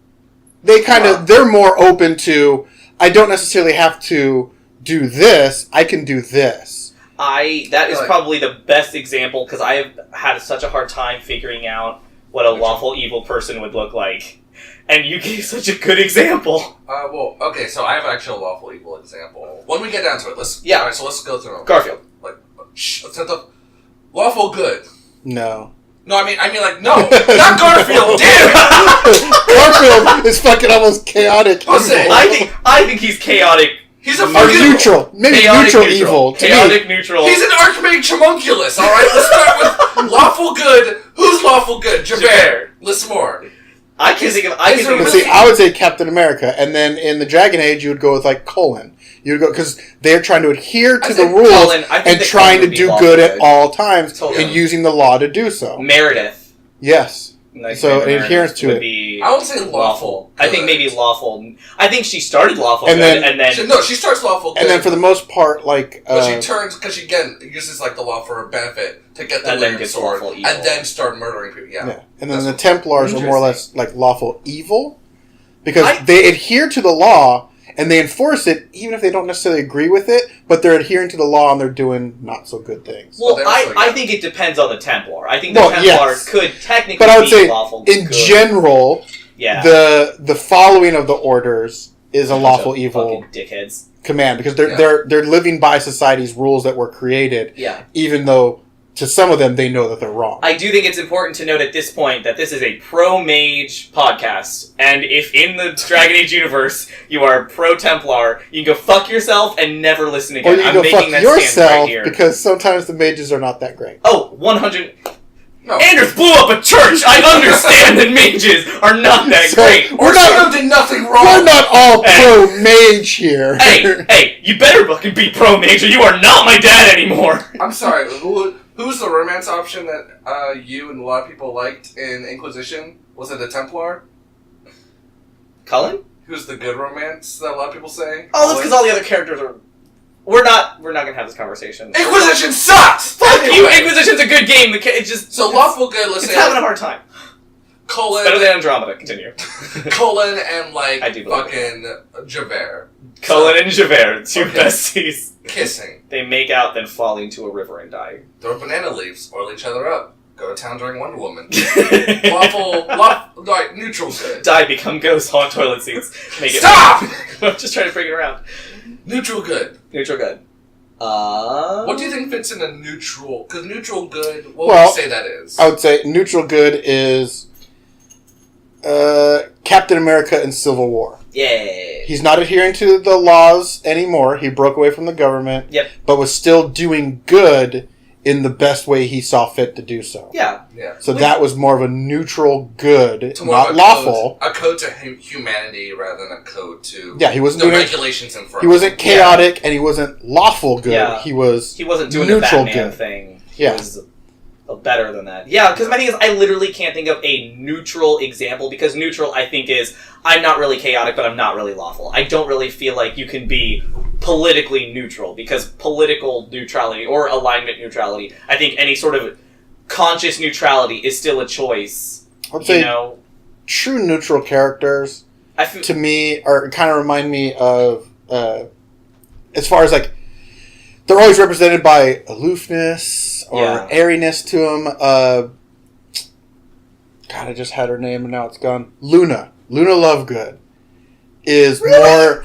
They they're more open to, I don't necessarily have to do this, I can do this. That is probably the best example, because I have had such a hard time figuring out what a lawful evil person would look like. And you gave such a good example. Well, okay, so I have an actual lawful evil example. When we get down to it, let's go through them. Garfield. Lawful good. No. No, I mean, no, not Garfield. Damn it! Garfield is fucking almost chaotic. Listen, I think he's chaotic. He's a fucking neutral. Maybe neutral evil. Chaotic neutral. He's an archmage homunculus. All right, let's start with lawful good. Who's lawful good? Javert. Listen more. I can think of. I would say Captain America, and then in the Dragon Age, you would go with Colin. You would go because they're trying to adhere to the rules and trying to do good at all times, and using the law to do so. Meredith. Yes. So adherence to it. I would say lawful. I think maybe lawful. I think she started lawful and then she starts lawful good. And then for the most part, but she turns because she again uses the law for her benefit to get the weird sword and then start murdering people. Yeah. And then the Templars are more or less lawful evil because they adhere to the law and they enforce it even if they don't necessarily agree with it, but they're adhering to the law and they're doing not so good things. Well, I think it depends on the Templar. I think the Templars could technically but I would be say, lawful in good. General, the following of the orders is a lawful evil dickheads command because they're living by society's rules that were created. Yeah. Even though to some of them they know that they're wrong. I do think it's important to note at this point that this is a pro-mage podcast, and if in the Dragon Age universe you are pro-Templar, you can go fuck yourself and never listen again. Or you can go fuck yourself because sometimes the mages are not that great. Oh, 100... No. Anders blew up a church! I understand that mages are not that great. Or did nothing wrong. We're not all pro-mage here. Hey, you better fucking be pro-mage or you are not my dad anymore. I'm sorry, who's the romance option that you and a lot of people liked in Inquisition? Was it a Templar? Cullen? Who's the good romance that a lot of people say? Oh, that's because all the other characters are... We're not gonna have this conversation. Inquisition sucks! Fuck you! Inquisition's a good game. It's just... So lawful good, let's say... It's having a hard time. Colin... Better than Andromeda. Continue. Colin and, fucking Javert. Colin and Javert, two besties. Kissing. They make out, then fall into a river and die. Throw banana leaves, oil each other up. Go to town during Wonder Woman. Neutral good. Die, become ghosts, haunt toilet seats. Make it. Stop! I'm just trying to bring it around. Neutral good. Neutral good. What do you think fits in a neutral? Because neutral good, what would you say that is? I would say neutral good is Captain America in Civil War. Yeah. He's not adhering to the laws anymore. He broke away from the government. Yep. But was still doing good in the best way he saw fit to do so. Yeah. So that was more of a neutral good, not lawful. A code to humanity rather than a code to he wasn't the doing regulations in front. He wasn't chaotic and he wasn't lawful good. Yeah. He wasn't doing neutral the Batman good thing. Yeah. He was better than that. Yeah, because my thing is, I literally can't think of a neutral example, because neutral, I think, is, I'm not really chaotic, but I'm not really lawful. I don't really feel like you can be politically neutral, because political neutrality, or alignment neutrality, I think any sort of conscious neutrality is still a choice. I'd say true neutral characters, to me, kind of remind me of, as far as, they're always represented by aloofness or airiness to them. God, I just had her name and now it's gone. Luna Lovegood is more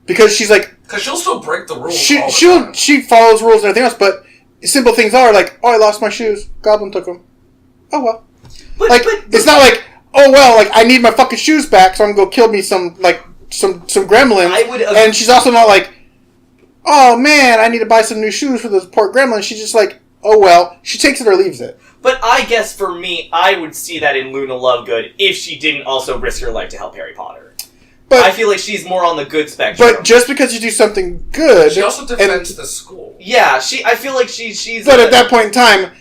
because she's because she'll still break the rules. She follows rules and everything else, but simple things are I lost my shoes. Goblin took them. Oh well. But it's not I need my fucking shoes back, so I'm gonna go kill me some gremlins. And she's also not oh man, I need to buy some new shoes for those poor gremlins. She's just oh well, she takes it or leaves it. But I guess for me, I would see that in Luna Lovegood if she didn't also risk her life to help Harry Potter. But I feel like she's more on the good spectrum. But just because you do something good, she also defends the school. Yeah, I feel like she's. But at that point in time,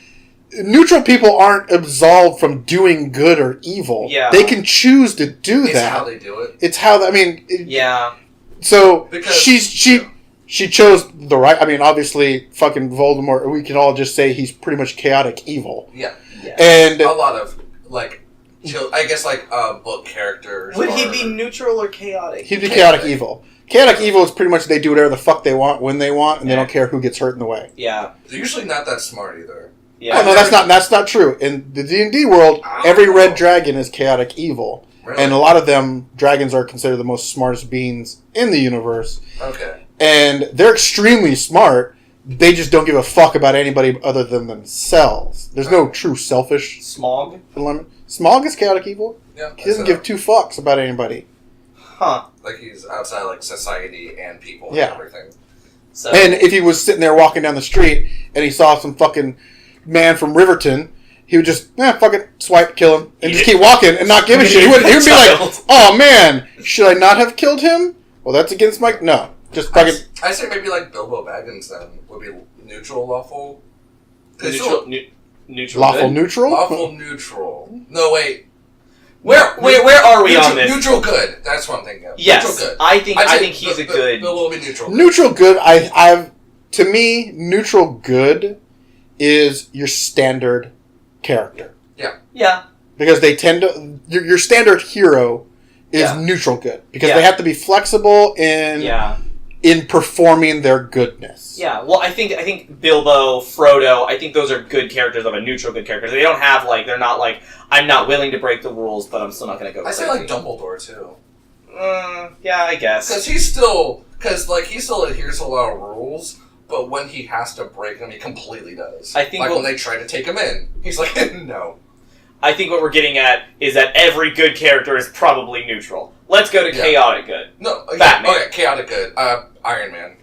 neutral people aren't absolved from doing good or evil. Yeah. They can choose to do that. It's how they do it. It's how I mean. Yeah. So because she chose the right. I mean, obviously, fucking Voldemort. We can all just say he's pretty much chaotic evil. Yeah. And a lot of like, I guess like book characters. Would he be neutral or chaotic? He'd be chaotic evil. Chaotic evil is pretty much they do whatever the fuck they want when they want, and they don't care who gets hurt in the way. Yeah. They're usually not that smart either. Yeah. Oh, no, that's not true. In the D&D world, every red dragon is chaotic evil. Really? And a lot of them, dragons are considered the most smartest beings in the universe. Okay. And they're extremely smart. They just don't give a fuck about anybody other than themselves. There's no true selfish Smog? element. Smog is chaotic evil. Yeah. He doesn't give two fucks about anybody. Huh. Like he's outside like society and people Yeah. and everything. So. And if he was sitting there walking down the street and he saw some fucking man from Riverton, he would just, fuck it, swipe, kill him, and just keep walking and not give a shit. He would be like, oh man, should I not have killed him? Well, that's against my... No. Just fucking... I say maybe like Bilbo Baggins then would be neutral, lawful. Neutral. Lawful Good? neutral? Lawful neutral. No, wait. Where are we on this? Neutral good. That's what I'm thinking of. Yes, Neutral good. I think he's a good. Bilbo will be neutral. Neutral good, to me, neutral good is your standard character. Yeah. Because they tend to... Your standard hero is neutral good. Because they have to be flexible in performing their goodness. Yeah, well, I think Bilbo, Frodo, I think those are good characters of a neutral good character. They don't have, like, they're not like, I'm not willing to break the rules, but I'm still not going to go crazy. I say, like, Dumbledore, too. Yeah, I guess. Because he still adheres to a lot of rules, but when he has to break them, he completely does. I think when they try to take him in, he's like, no. I think what we're getting at is that every good character is probably neutral. Let's go to chaotic good. No, Batman. Okay, chaotic good. Iron Man.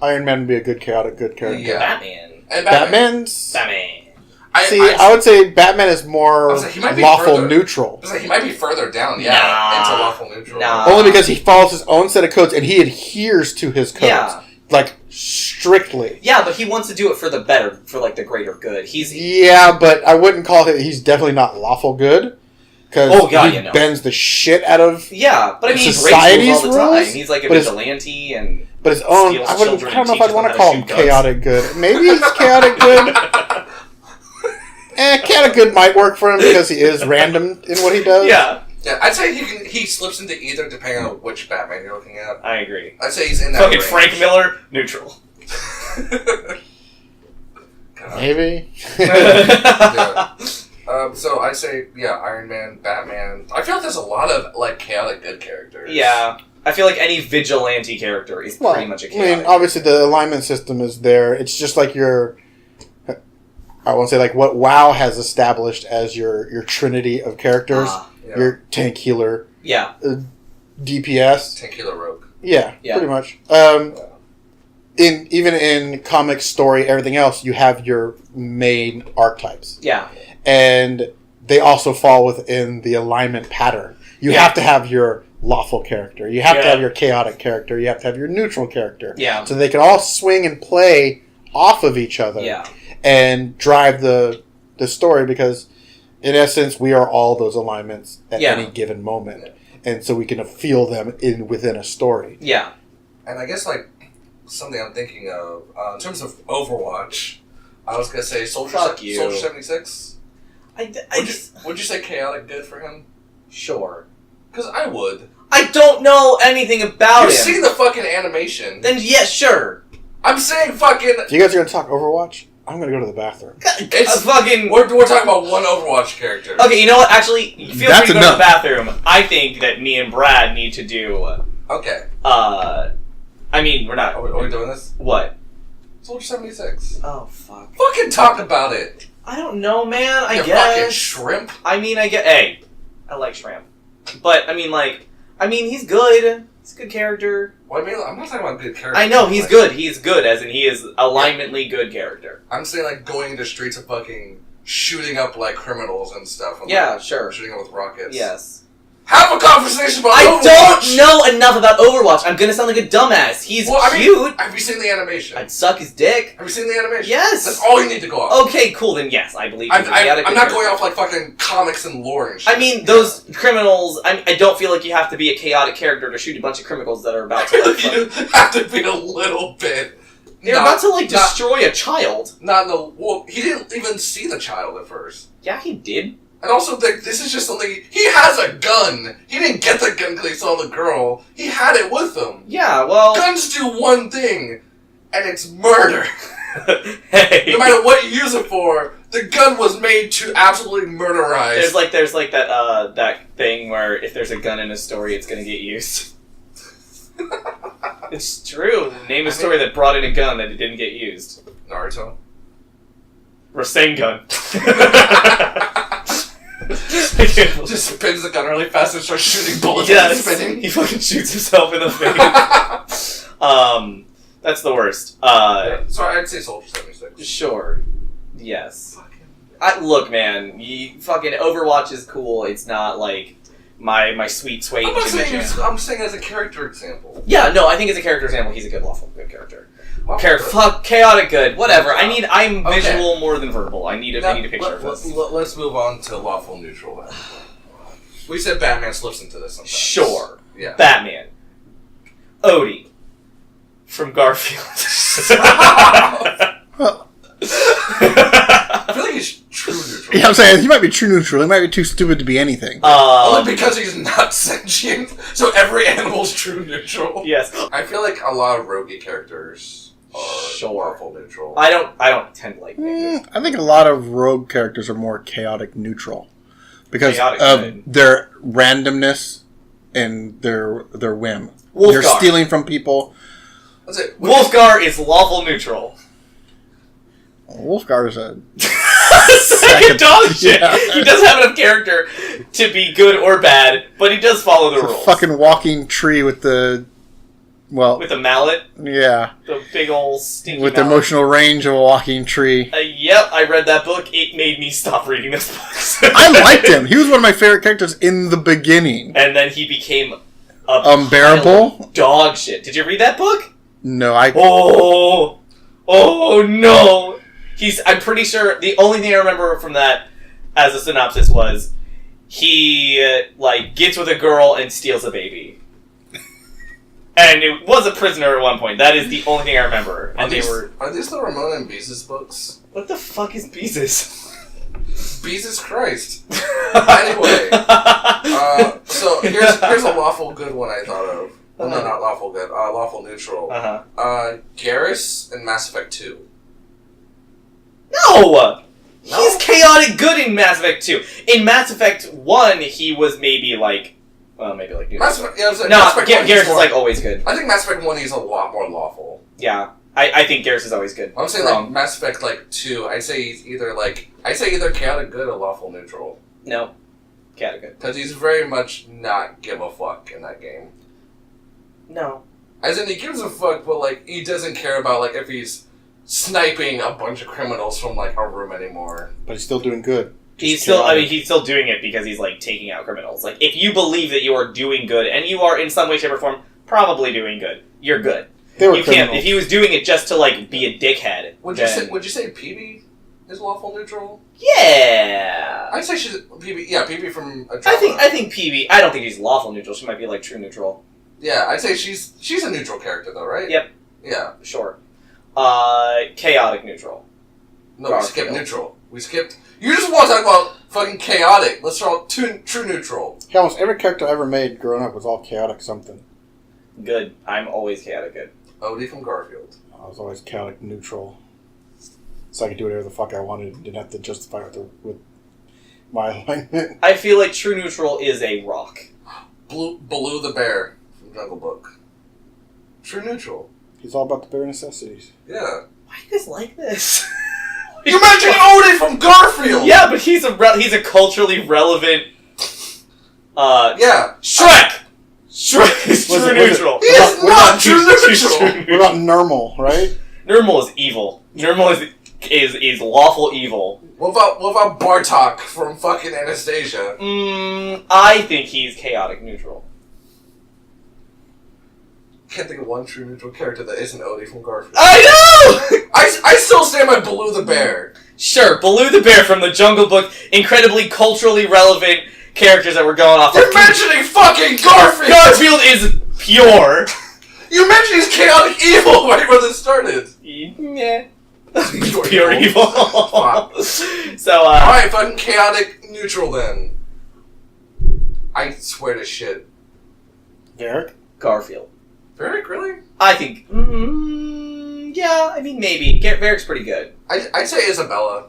Iron Man would be a good chaotic good character. Yeah. Batman. And Batman's... Batman. I would say Batman is more lawful neutral. He might be further down, into lawful neutral. Only because he follows his own set of codes and he adheres to his codes. Yeah. Like, strictly. Yeah, but he wants to do it for the better, for, like, the greater good. Yeah, but I wouldn't call it... He's definitely not lawful good. Because he bends the shit out of but I mean, society's he breaks rules all the time. rules. He's like a vigilante and... But his own... I don't know if I'd want to call him chaotic good. Maybe he's chaotic good. Chaotic good might work for him because he is random in what he does. Yeah, I'd say he slips into either depending on which Batman you're looking at. I agree. I'd say he's in that fucking range. Frank Miller, neutral. Maybe. So I'd say, Iron Man, Batman. I feel like there's a lot of, like, chaotic good characters. Yeah. I feel like any vigilante character is pretty much a chaotic. I mean, obviously the alignment system is there. It's just like I won't say like what WoW has established as your trinity of characters. Your tank healer. Yeah. DPS. Tank healer rogue. Yeah, pretty much. Even in comic story, everything else, you have your main archetypes. Yeah. And they also fall within the alignment pattern. You have to have your lawful character. You have to have your chaotic character. You have to have your neutral character. Yeah. So they can all swing and play off of each other. Yeah. And drive the story because, in essence, we are all those alignments at any given moment. And so we can feel them within a story. Yeah. And I guess, like, something I'm thinking of, in terms of Overwatch, I was going to say Soldier 76. Would you say chaotic good for him? Sure. Because I would. I don't know anything about him. You've seen the fucking animation. Then sure. I'm saying fucking... If you guys are going to talk Overwatch, I'm going to go to the bathroom. It's fucking... We're talking about one Overwatch character. Okay, you know what? Actually, feel free to go to the bathroom. I think that me and Brad need to do... Okay. I mean, we're not... Are we doing this? What? Soldier 76. Oh, fuck. Fucking talk about it. I don't know, man. I guess. Fucking shrimp. I mean, hey, I like shrimp. But, I mean, he's good. He's a good character. Well, I mean, I'm not talking about good character. I know, he's good. He's good, as in he is alignmentally good character. I'm saying, like, going into streets of fucking shooting up, like, criminals and stuff. And, Yeah, like, sure. Shooting up with rockets. Yes. Have a conversation about I Overwatch! don't know enough about Overwatch. I'm gonna sound like a dumbass. He's cute. Have you seen the animation? I'd suck his dick. Have you seen the animation? Yes. That's all you need to go off. Okay, cool. Then yes, I believe. I'm not going off like fucking comics and lore and shit. I mean, those criminals. I don't feel like you have to be a chaotic character to shoot a bunch of criminals that are about to. Like, you have to be a little bit. They're about to like destroy a child. Well, he didn't even see the child at first. Yeah, he did. And also, this is just something... He has a gun! He didn't get the gun because he saw the girl. He had it with him. Yeah, well... Guns do one thing, and it's murder. Hey. No matter what you use it for, the gun was made to absolutely murderize. There's like that thing where if there's a gun in a story, it's gonna get used. It's true. Name a story that brought in a gun that it didn't get used. Naruto. Rasengan. Just spins the gun really fast and starts shooting bullets. Yes, spinning. he fucking shoots himself in the face. That's the worst. Sorry, I'd say Soldier 76. Sure. Yes. Look, man, fucking Overwatch is cool. It's not like my sweet sway. I'm saying as a character example. Yeah, no, I think as a character example, he's a good lawful good character. Fuck, chaotic good, whatever. I'm visual more than verbal. I need a picture of this. Let's move on to lawful neutral then. We said Batman slips into this sometimes. Sure. Yeah. Batman. Odie. From Garfield. I feel like he's true neutral. Yeah, I'm saying he might be true neutral. He might be too stupid to be anything. Only because he's not sentient, so every animal's true neutral. Yes. I feel like a lot of roguey characters are lawful neutral. I don't tend to like I think a lot of rogue characters are more chaotic neutral because Chaotic of good. their randomness and their whim. Wolfgar. They're stealing from people. That's it. Wolfgar is lawful neutral. Wolfgar is a second dog shit. Yeah. He does have enough character to be good or bad, but he does follow the rules. A fucking walking tree with the with a mallet, yeah, the big old stinky with the mallet. emotional range of a walking tree. Yep, I read that book. It made me stop reading this book. I liked him. He was one of my favorite characters in the beginning. And then he became Unbearable dog shit. Did you read that book? No, I. Oh no. I'm pretty sure the only thing I remember from that as a synopsis was he gets with a girl and steals a baby. And it was a prisoner at one point. That is the only thing I remember. And Are these the Ramona and Beezus books? What the fuck is Beezus? Jesus Christ. Anyway, so here's a lawful good one I thought of. Well, no, not lawful good. Lawful neutral. Garrus in Mass Effect 2. No! He's chaotic good in Mass Effect 2. In Mass Effect 1, he was maybe Mass Effect, Garrus is always good. I think Mass Effect 1 is a lot more lawful. Yeah. I think Garrus is always good. I'm saying Mass Effect 2, I'd say he's either chaotic good or lawful neutral. No. Chaotic good. Because he's very much not give a fuck in that game. No. As in, he gives a fuck, but he doesn't care about if he's sniping a bunch of criminals from a room anymore. But he's still doing good. He's still doing it because he's taking out criminals. If you believe that you are doing good and you are in some way, shape, or form probably doing good, you're good. They were you criminals. can't. If he was doing it just to be a dickhead, would you say PB is lawful neutral? Yeah, I'd say she's PB. Yeah, PB from a drama. I think PB. I don't think she's lawful neutral. She might be true neutral. Yeah, I'd say she's a neutral character though, right? Yep. Yeah. Sure. Chaotic neutral. No, we skipped neutral. We skipped. You just want to talk about fucking chaotic. Let's talk true neutral. Yeah, almost every character I ever made growing up was all chaotic something. Good. I'm always chaotic good. Odie from Garfield. I was always chaotic neutral. So I could do whatever the fuck I wanted and didn't have to justify it with my alignment. I feel like true neutral is a rock. Baloo the bear from Jungle Book. True neutral. He's all about the bare necessities. Yeah. Why do you guys like this? You mentioned Odie from Garfield! Yeah, but he's a culturally relevant... yeah. Shrek! Shrek is He's Was true it- was it- neutral. He is not true He's neutral. true What about normal, right? Nermal is evil. Nermal is lawful evil. What about Bartok from fucking Anastasia? I think he's chaotic neutral. Can't think of one true neutral character that isn't Odie from Garfield. I know! I still stand by Baloo the Bear. Sure, Baloo the Bear from the Jungle Book, incredibly culturally relevant characters that were going off. You're mentioning fucking Garfield! Garfield is pure. You mentioned he's chaotic evil right when this started. Yeah. Pure Pure evil. Fuck. So, Alright, fucking chaotic neutral then. I swear to shit. Derek? Garfield. Varric, really? I think, yeah, I mean, maybe. Varric's pretty good. I'd say Isabella.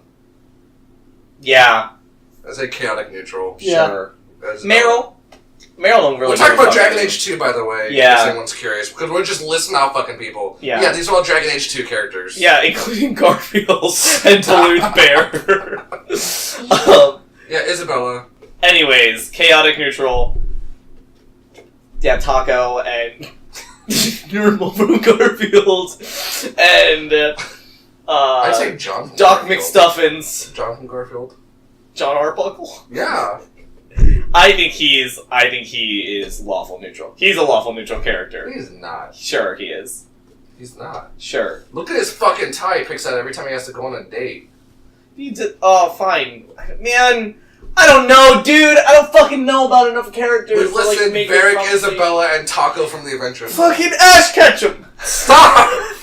Yeah, I'd say chaotic neutral. Yeah. sure. Isabella. Meryl don't really We're talking give a about fuck. Dragon Age 2, by the way, Yeah. if anyone's curious, because we're just listing out fucking people. Yeah. Yeah, these are all Dragon Age 2 characters. Yeah, including Garfield and Baloo the Bear. Yeah, Isabella. Anyways, chaotic neutral. Yeah, Taco and Normal from Garfield and I'd say John from Doc Garfield. McStuffins, John from Garfield. John Arbuckle. Yeah. I think he is lawful neutral. He's a lawful neutral character. He's not. Sure, he is. He's not. Sure. Look at his fucking tie he picks out every time he has to go on a date. He did. Oh, fine, man. I don't know, dude. I don't fucking know about enough characters. We've to, like, listed make Varric, a conversation. Isabella, and Taco from the Adventures. Fucking Ash Ketchum. Stop!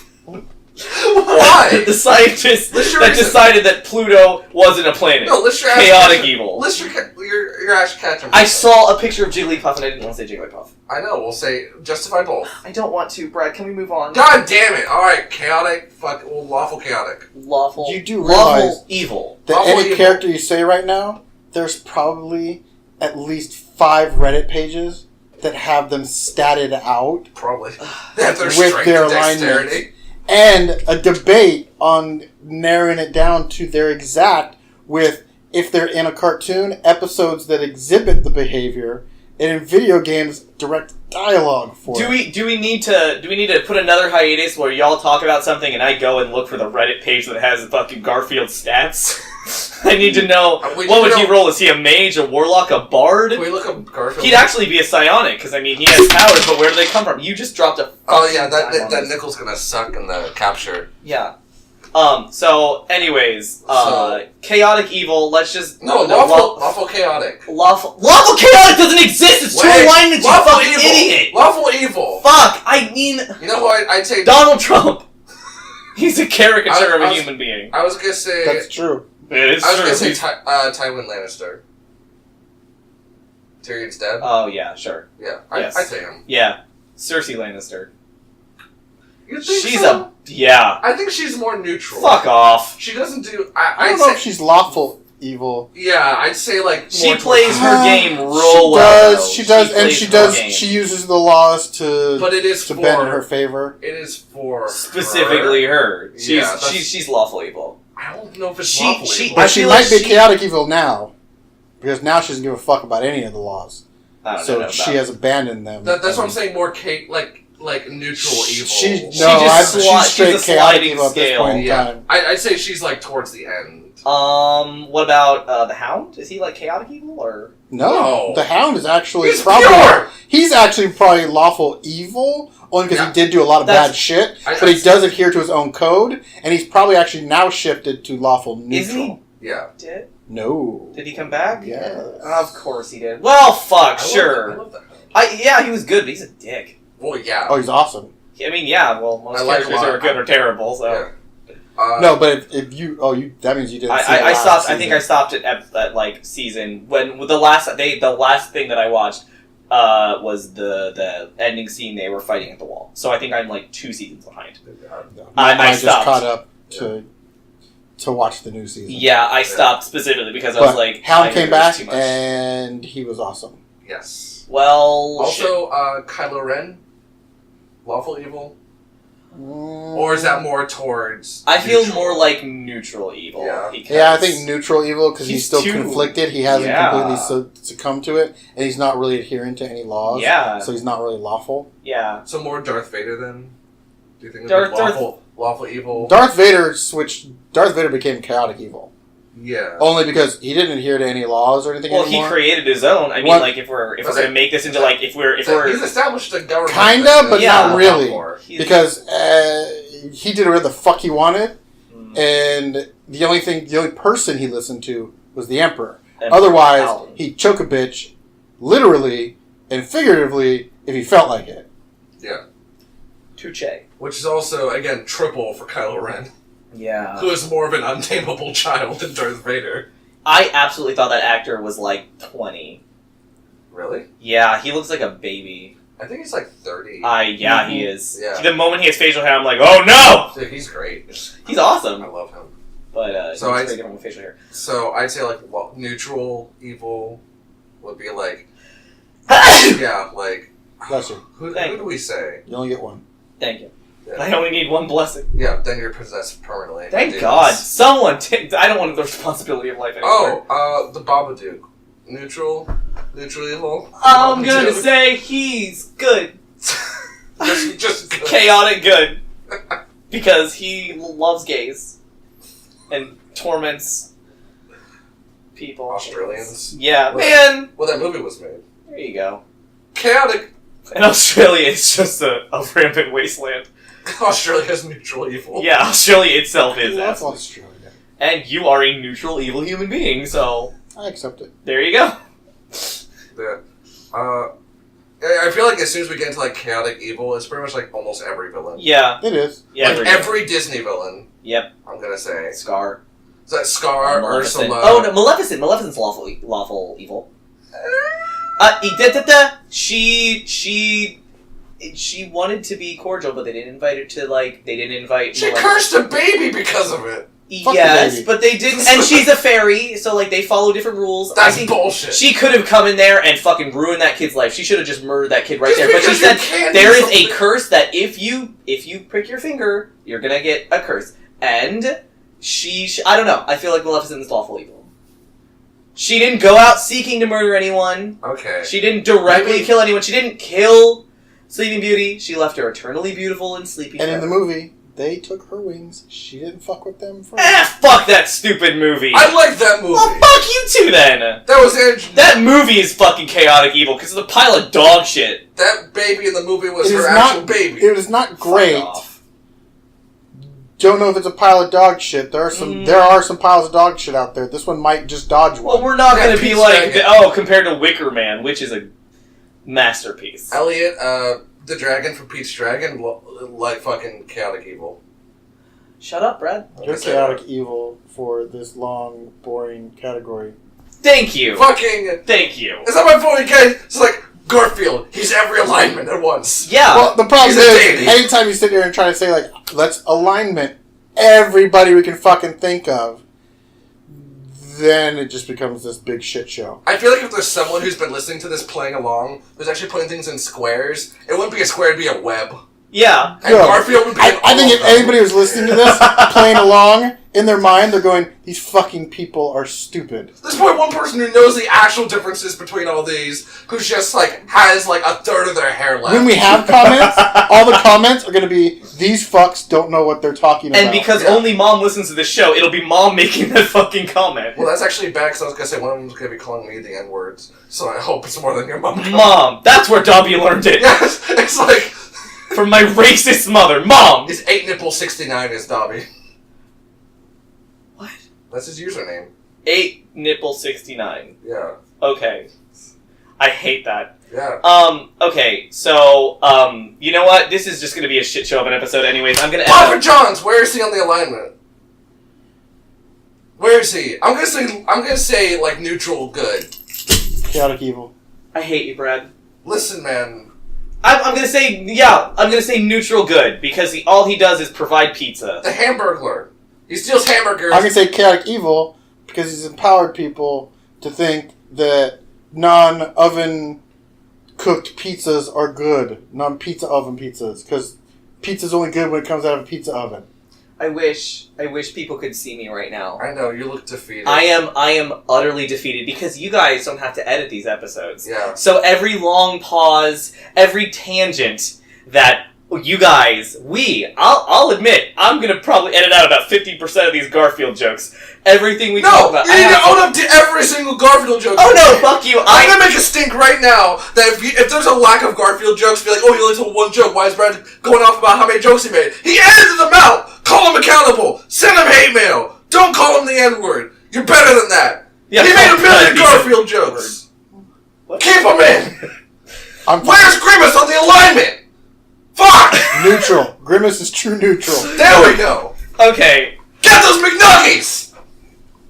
Why? The scientist List your that reason. decided that Pluto wasn't a planet. No, list your Ash Chaotic Ketchum. evil. List your Ash Ketchum. I saw a picture of Jigglypuff and I didn't want to say Jigglypuff. I know, we'll say justify both. I don't want to, Brad. Can we move on? God damn it! Alright, chaotic, lawful chaotic. Lawful. You do lawful realize evil. that Lawful any evil. character you say right now, there's probably at least 5 Reddit pages that have them statted out Probably. They have their with strength their and alignments, dexterity. and a debate on narrowing it down to their exact with if they're in a cartoon, episodes that exhibit the behavior, and in video games, direct dialogue for Do it. we need to put another hiatus where y'all talk about something and I go and look for the Reddit page that has fucking Garfield stats? I need to know what would he roll? Is he a mage, a warlock, a bard? Can we look up Garfield? He'd actually be a psionic because I mean he has powers, but where do they come from? You just dropped a. Oh yeah, fucking dime on that this. nickel's gonna suck in the capture. Yeah. So, anyways, chaotic evil. Let's just Lawful chaotic. lawful chaotic doesn't exist. It's two alignments. You Lawful fucking evil. idiot. Lawful evil. Fuck. I mean, You know who I'd say? Donald Trump. He's a caricature of I a was- human being. I was gonna say. That's true. It's I was true. gonna say Tywin Lannister. Tyrion's dead. Oh yeah, sure. Yeah, yes. I'd say him. Yeah, Cersei Lannister. You think She's so? yeah. I think she's more neutral. Fuck off. She doesn't do. I I'd don't know say. if she's lawful evil. Yeah, I'd say like. She more plays towards- her game real she well. does, though. she does, and plays she her does. game. She uses the laws to But it is to for bend in her favor. It is for Specifically her. She's Yeah, that's- she's lawful evil. I don't know if it's She- lawful she- evil. But I she feel might like be chaotic evil now, because now she doesn't give a fuck about any of the laws. I don't know So about she has abandoned them. That's what I'm saying. More like neutral evil. She's She no, just she's she's straight a chaotic sliding evil at this scale. point in Yeah, time. I'd say she's like towards the end. What about the Hound? Is he like chaotic evil or? No, No. the Hound is actually He's probably pure! he's actually probably lawful evil only because Yeah. he did do a lot of That's- bad shit, I- but he does adhere to his own code, and he's probably actually now shifted to lawful neutral. Isn't he Yeah. dead? No. Did he come back? Yes. Of course he did. Well, fuck, I sure. love that. Yeah, he was good, but he's a dick. Well, yeah. Oh, he's awesome. I mean, yeah. Well, most I like characters a lot. are good or terrible. So Yeah. No, but if you that means you didn't. see the I last stopped. I think I season. stopped at like season when with the last thing that I watched was the ending scene. They were fighting at the wall. So I think I'm like 2 seasons behind. I just stopped. caught up to watch the new season. Yeah, I stopped specifically because I was But like, Hound I came knew there was back too much. and he was awesome. Yes. Well, shit. Also, Kylo Ren, lawful evil. Or is that more towards? I feel neutral? more like neutral evil. Yeah. Yeah, I think neutral evil because he's still too- conflicted. He hasn't Yeah. completely succumbed to it, and he's not really adhering to any laws. Yeah. So he's not really lawful. Yeah. So more Darth Vader then? Do you think Darth- lawful evil? Darth Vader became chaotic evil. Yeah. Only because he didn't adhere to any laws or anything Well, anymore. he created his own. I mean, What- like if we're Was gonna it- make this into like if we're He's established a government. Kinda, that- but Yeah. not really. He's- Because he did whatever the fuck he wanted, Mm. and the only person he listened to was the Emperor. And Otherwise, Palpatine. he'd choke a bitch, literally and figuratively, if he felt like it. Yeah. Touche. Which is also, again, triple for Kylo Ren, Yeah. who is more of an untamable child than Darth Vader. I absolutely thought that actor was like 20. Really? Yeah, he looks like a baby. I think he's like 30. Yeah, he is. Yeah. The moment he has facial hair, I'm like, oh no! Dude, he's great. He's awesome. I love him. But So he's I- very different with facial hair. So I'd say like neutral evil would be like Thank yeah like Bless you. who Thank do we say? You only get one. you. Yeah. I only need one blessing. Yeah, then you're possessed permanently. by Thank demons. God. Someone I don't want the responsibility of life anymore. The Babadook. Neutral evil. I'm gonna Babadook. say he's good. just good. Chaotic good. Because he loves gays. And torments people. Australians. Yeah, Well, man! Well, that movie was made. There you go. Chaotic. In Australia, it's just a rampant wasteland. Australia has neutral evil. Yeah, Australia itself I is love absolute. Australia. And you are a neutral, evil human being, so I accept it. there you go. Yeah. I feel like as soon as we get into like chaotic evil, it's pretty much like almost every villain. Yeah. It is. Yeah. Like every Disney villain. Yep. I'm gonna say. Scar. Is that Scar, Maleficent. Ursula? Oh, no, Maleficent. Maleficent's lawful evil. She wanted to be cordial, but they didn't invite her to, like, they didn't invite... She cursed a baby because of it. Fuck the Yes, baby. but they didn't... And she's a fairy, so, like, they follow different rules. I That's think bullshit. she could have come in there and fucking ruined that kid's life. She should have just murdered that kid right Just there. But she because you said, can't do there is a something- curse that if you prick your finger, you're gonna get a curse. And I don't know. I feel like Maleficent is lawful evil. She didn't go out seeking to murder anyone. Okay. She didn't directly Maybe- kill anyone. She didn't kill Sleeping Beauty. She left her eternally beautiful and sleepy. And in the forever. movie, they took her wings. She didn't fuck with them first. Fuck that stupid movie. I like that movie. Well, fuck you too then. That was Andrew. That movie is fucking chaotic evil because it's a pile of dog shit. That baby in the movie was It is her not- actual baby. It is not great. Fuck off. Don't know if it's a pile of dog shit. There are some piles of dog shit out there. This one might just dodge one. Well, we're not Yeah, going to be Pete's like, Dragon. compared to Wicker Man, which is a masterpiece. Elliot, the dragon from Pete's Dragon, like fucking chaotic evil. Shut up, Brad. You're chaotic evil for this long, boring category. Thank you. Fucking. Thank you. Is that my point? Okay, it's like Garfield. He's every alignment at once. Yeah. Well, the problem He's a is, deity. anytime you sit here and try to say, like, let's alignment everybody we can fucking think of, then it just becomes this big shit show. I feel like if there's someone who's been listening to this playing along, who's actually putting things in squares, it wouldn't be a square, it'd be a web. Yeah. And Yo, Garfield would be in I think all if of them. anybody was listening to this, playing along, in their mind, they're going, these fucking people are stupid. There's probably one person who knows the actual differences between all these, who's just like, has like a third of their hair left. When we have comments, all the comments are going to be, these fucks don't know what they're talking about. And because Yeah. only Mom listens to this show, it'll be Mom making that fucking comment. Well, that's actually bad, because I was going to say one of them's going to be calling me the N-words, so I hope it's more than your mom. Mom, that's where Dobby learned it. Yes, it's like, From my racist mother. Mom! his 8nipple69 is Dobby. What? That's his username. 8nipple69. Yeah. Okay. I hate that. Yeah. Okay, so, you know what? This is just gonna be a shit show of an episode anyways. I'm gonna end Papa up... John's, where is he on the alignment? Where is he? I'm gonna say like neutral good. Chaotic evil. I hate you, Brad. Listen, man. I'm gonna say, I'm gonna say neutral good, because all he does is provide pizza. The Hamburglar. He steals hamburgers. I'm going to say chaotic evil because he's empowered people to think that non-oven cooked pizzas are good. Non-pizza oven pizzas. Because pizza's only good when it comes out of a pizza oven. I wish people could see me right now. I know, you look defeated. I am utterly defeated because you guys don't have to edit these episodes. Yeah. So every long pause, every tangent that you guys, I'll admit, I'm gonna probably edit out about 50% of these Garfield jokes. Everything we talk about. You need to own up to every single Garfield joke. Oh no, fuck you! I'm gonna make a stink right now that if there's a lack of Garfield jokes, be like, oh, he only told one joke. Why is Brad going off about how many jokes he made? He edited them out. Call him accountable. Send him hate mail. Don't call him the N-word. You're better than that. Yeah, he made a million Garfield jokes. Keep him in. Where's Grimace on the alignment? Fuck! Neutral. Grimace is true neutral. There we go. Okay. Get those McNuggies!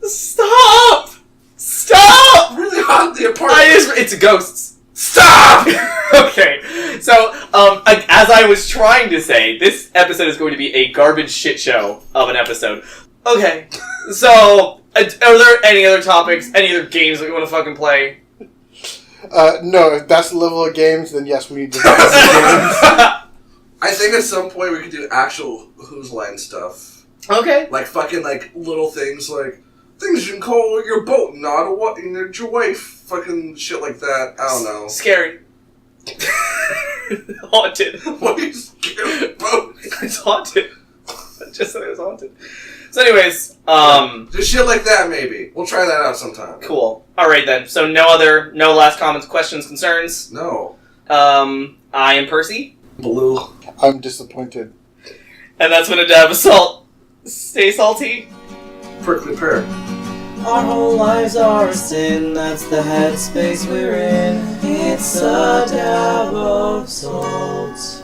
Stop! Stop! Really hot in the apartment. It's ghosts. Stop! Okay. So, as I was trying to say, this episode is going to be a garbage shit show of an episode. Okay. So, are there any other topics, any other games that we want to fucking play? No, if that's the level of games, then yes, we need to play games. I think at some point we could do actual Who's Line stuff. Okay. Like fucking like little things like things you can call your boat, not a what, your wife, fucking shit like that. I don't know. Scary. Haunted. What are you scared of boat? It's haunted. I just said it was haunted. So anyways, just shit like that maybe. We'll try that out sometime. Cool. Alright then. So no last comments, questions, concerns? No. I am Percy. Blue. I'm disappointed. And that's been a dab of salt. Stay salty. Prickly pear. Our whole lives are a sin, that's the headspace we're in. It's a dab of salt.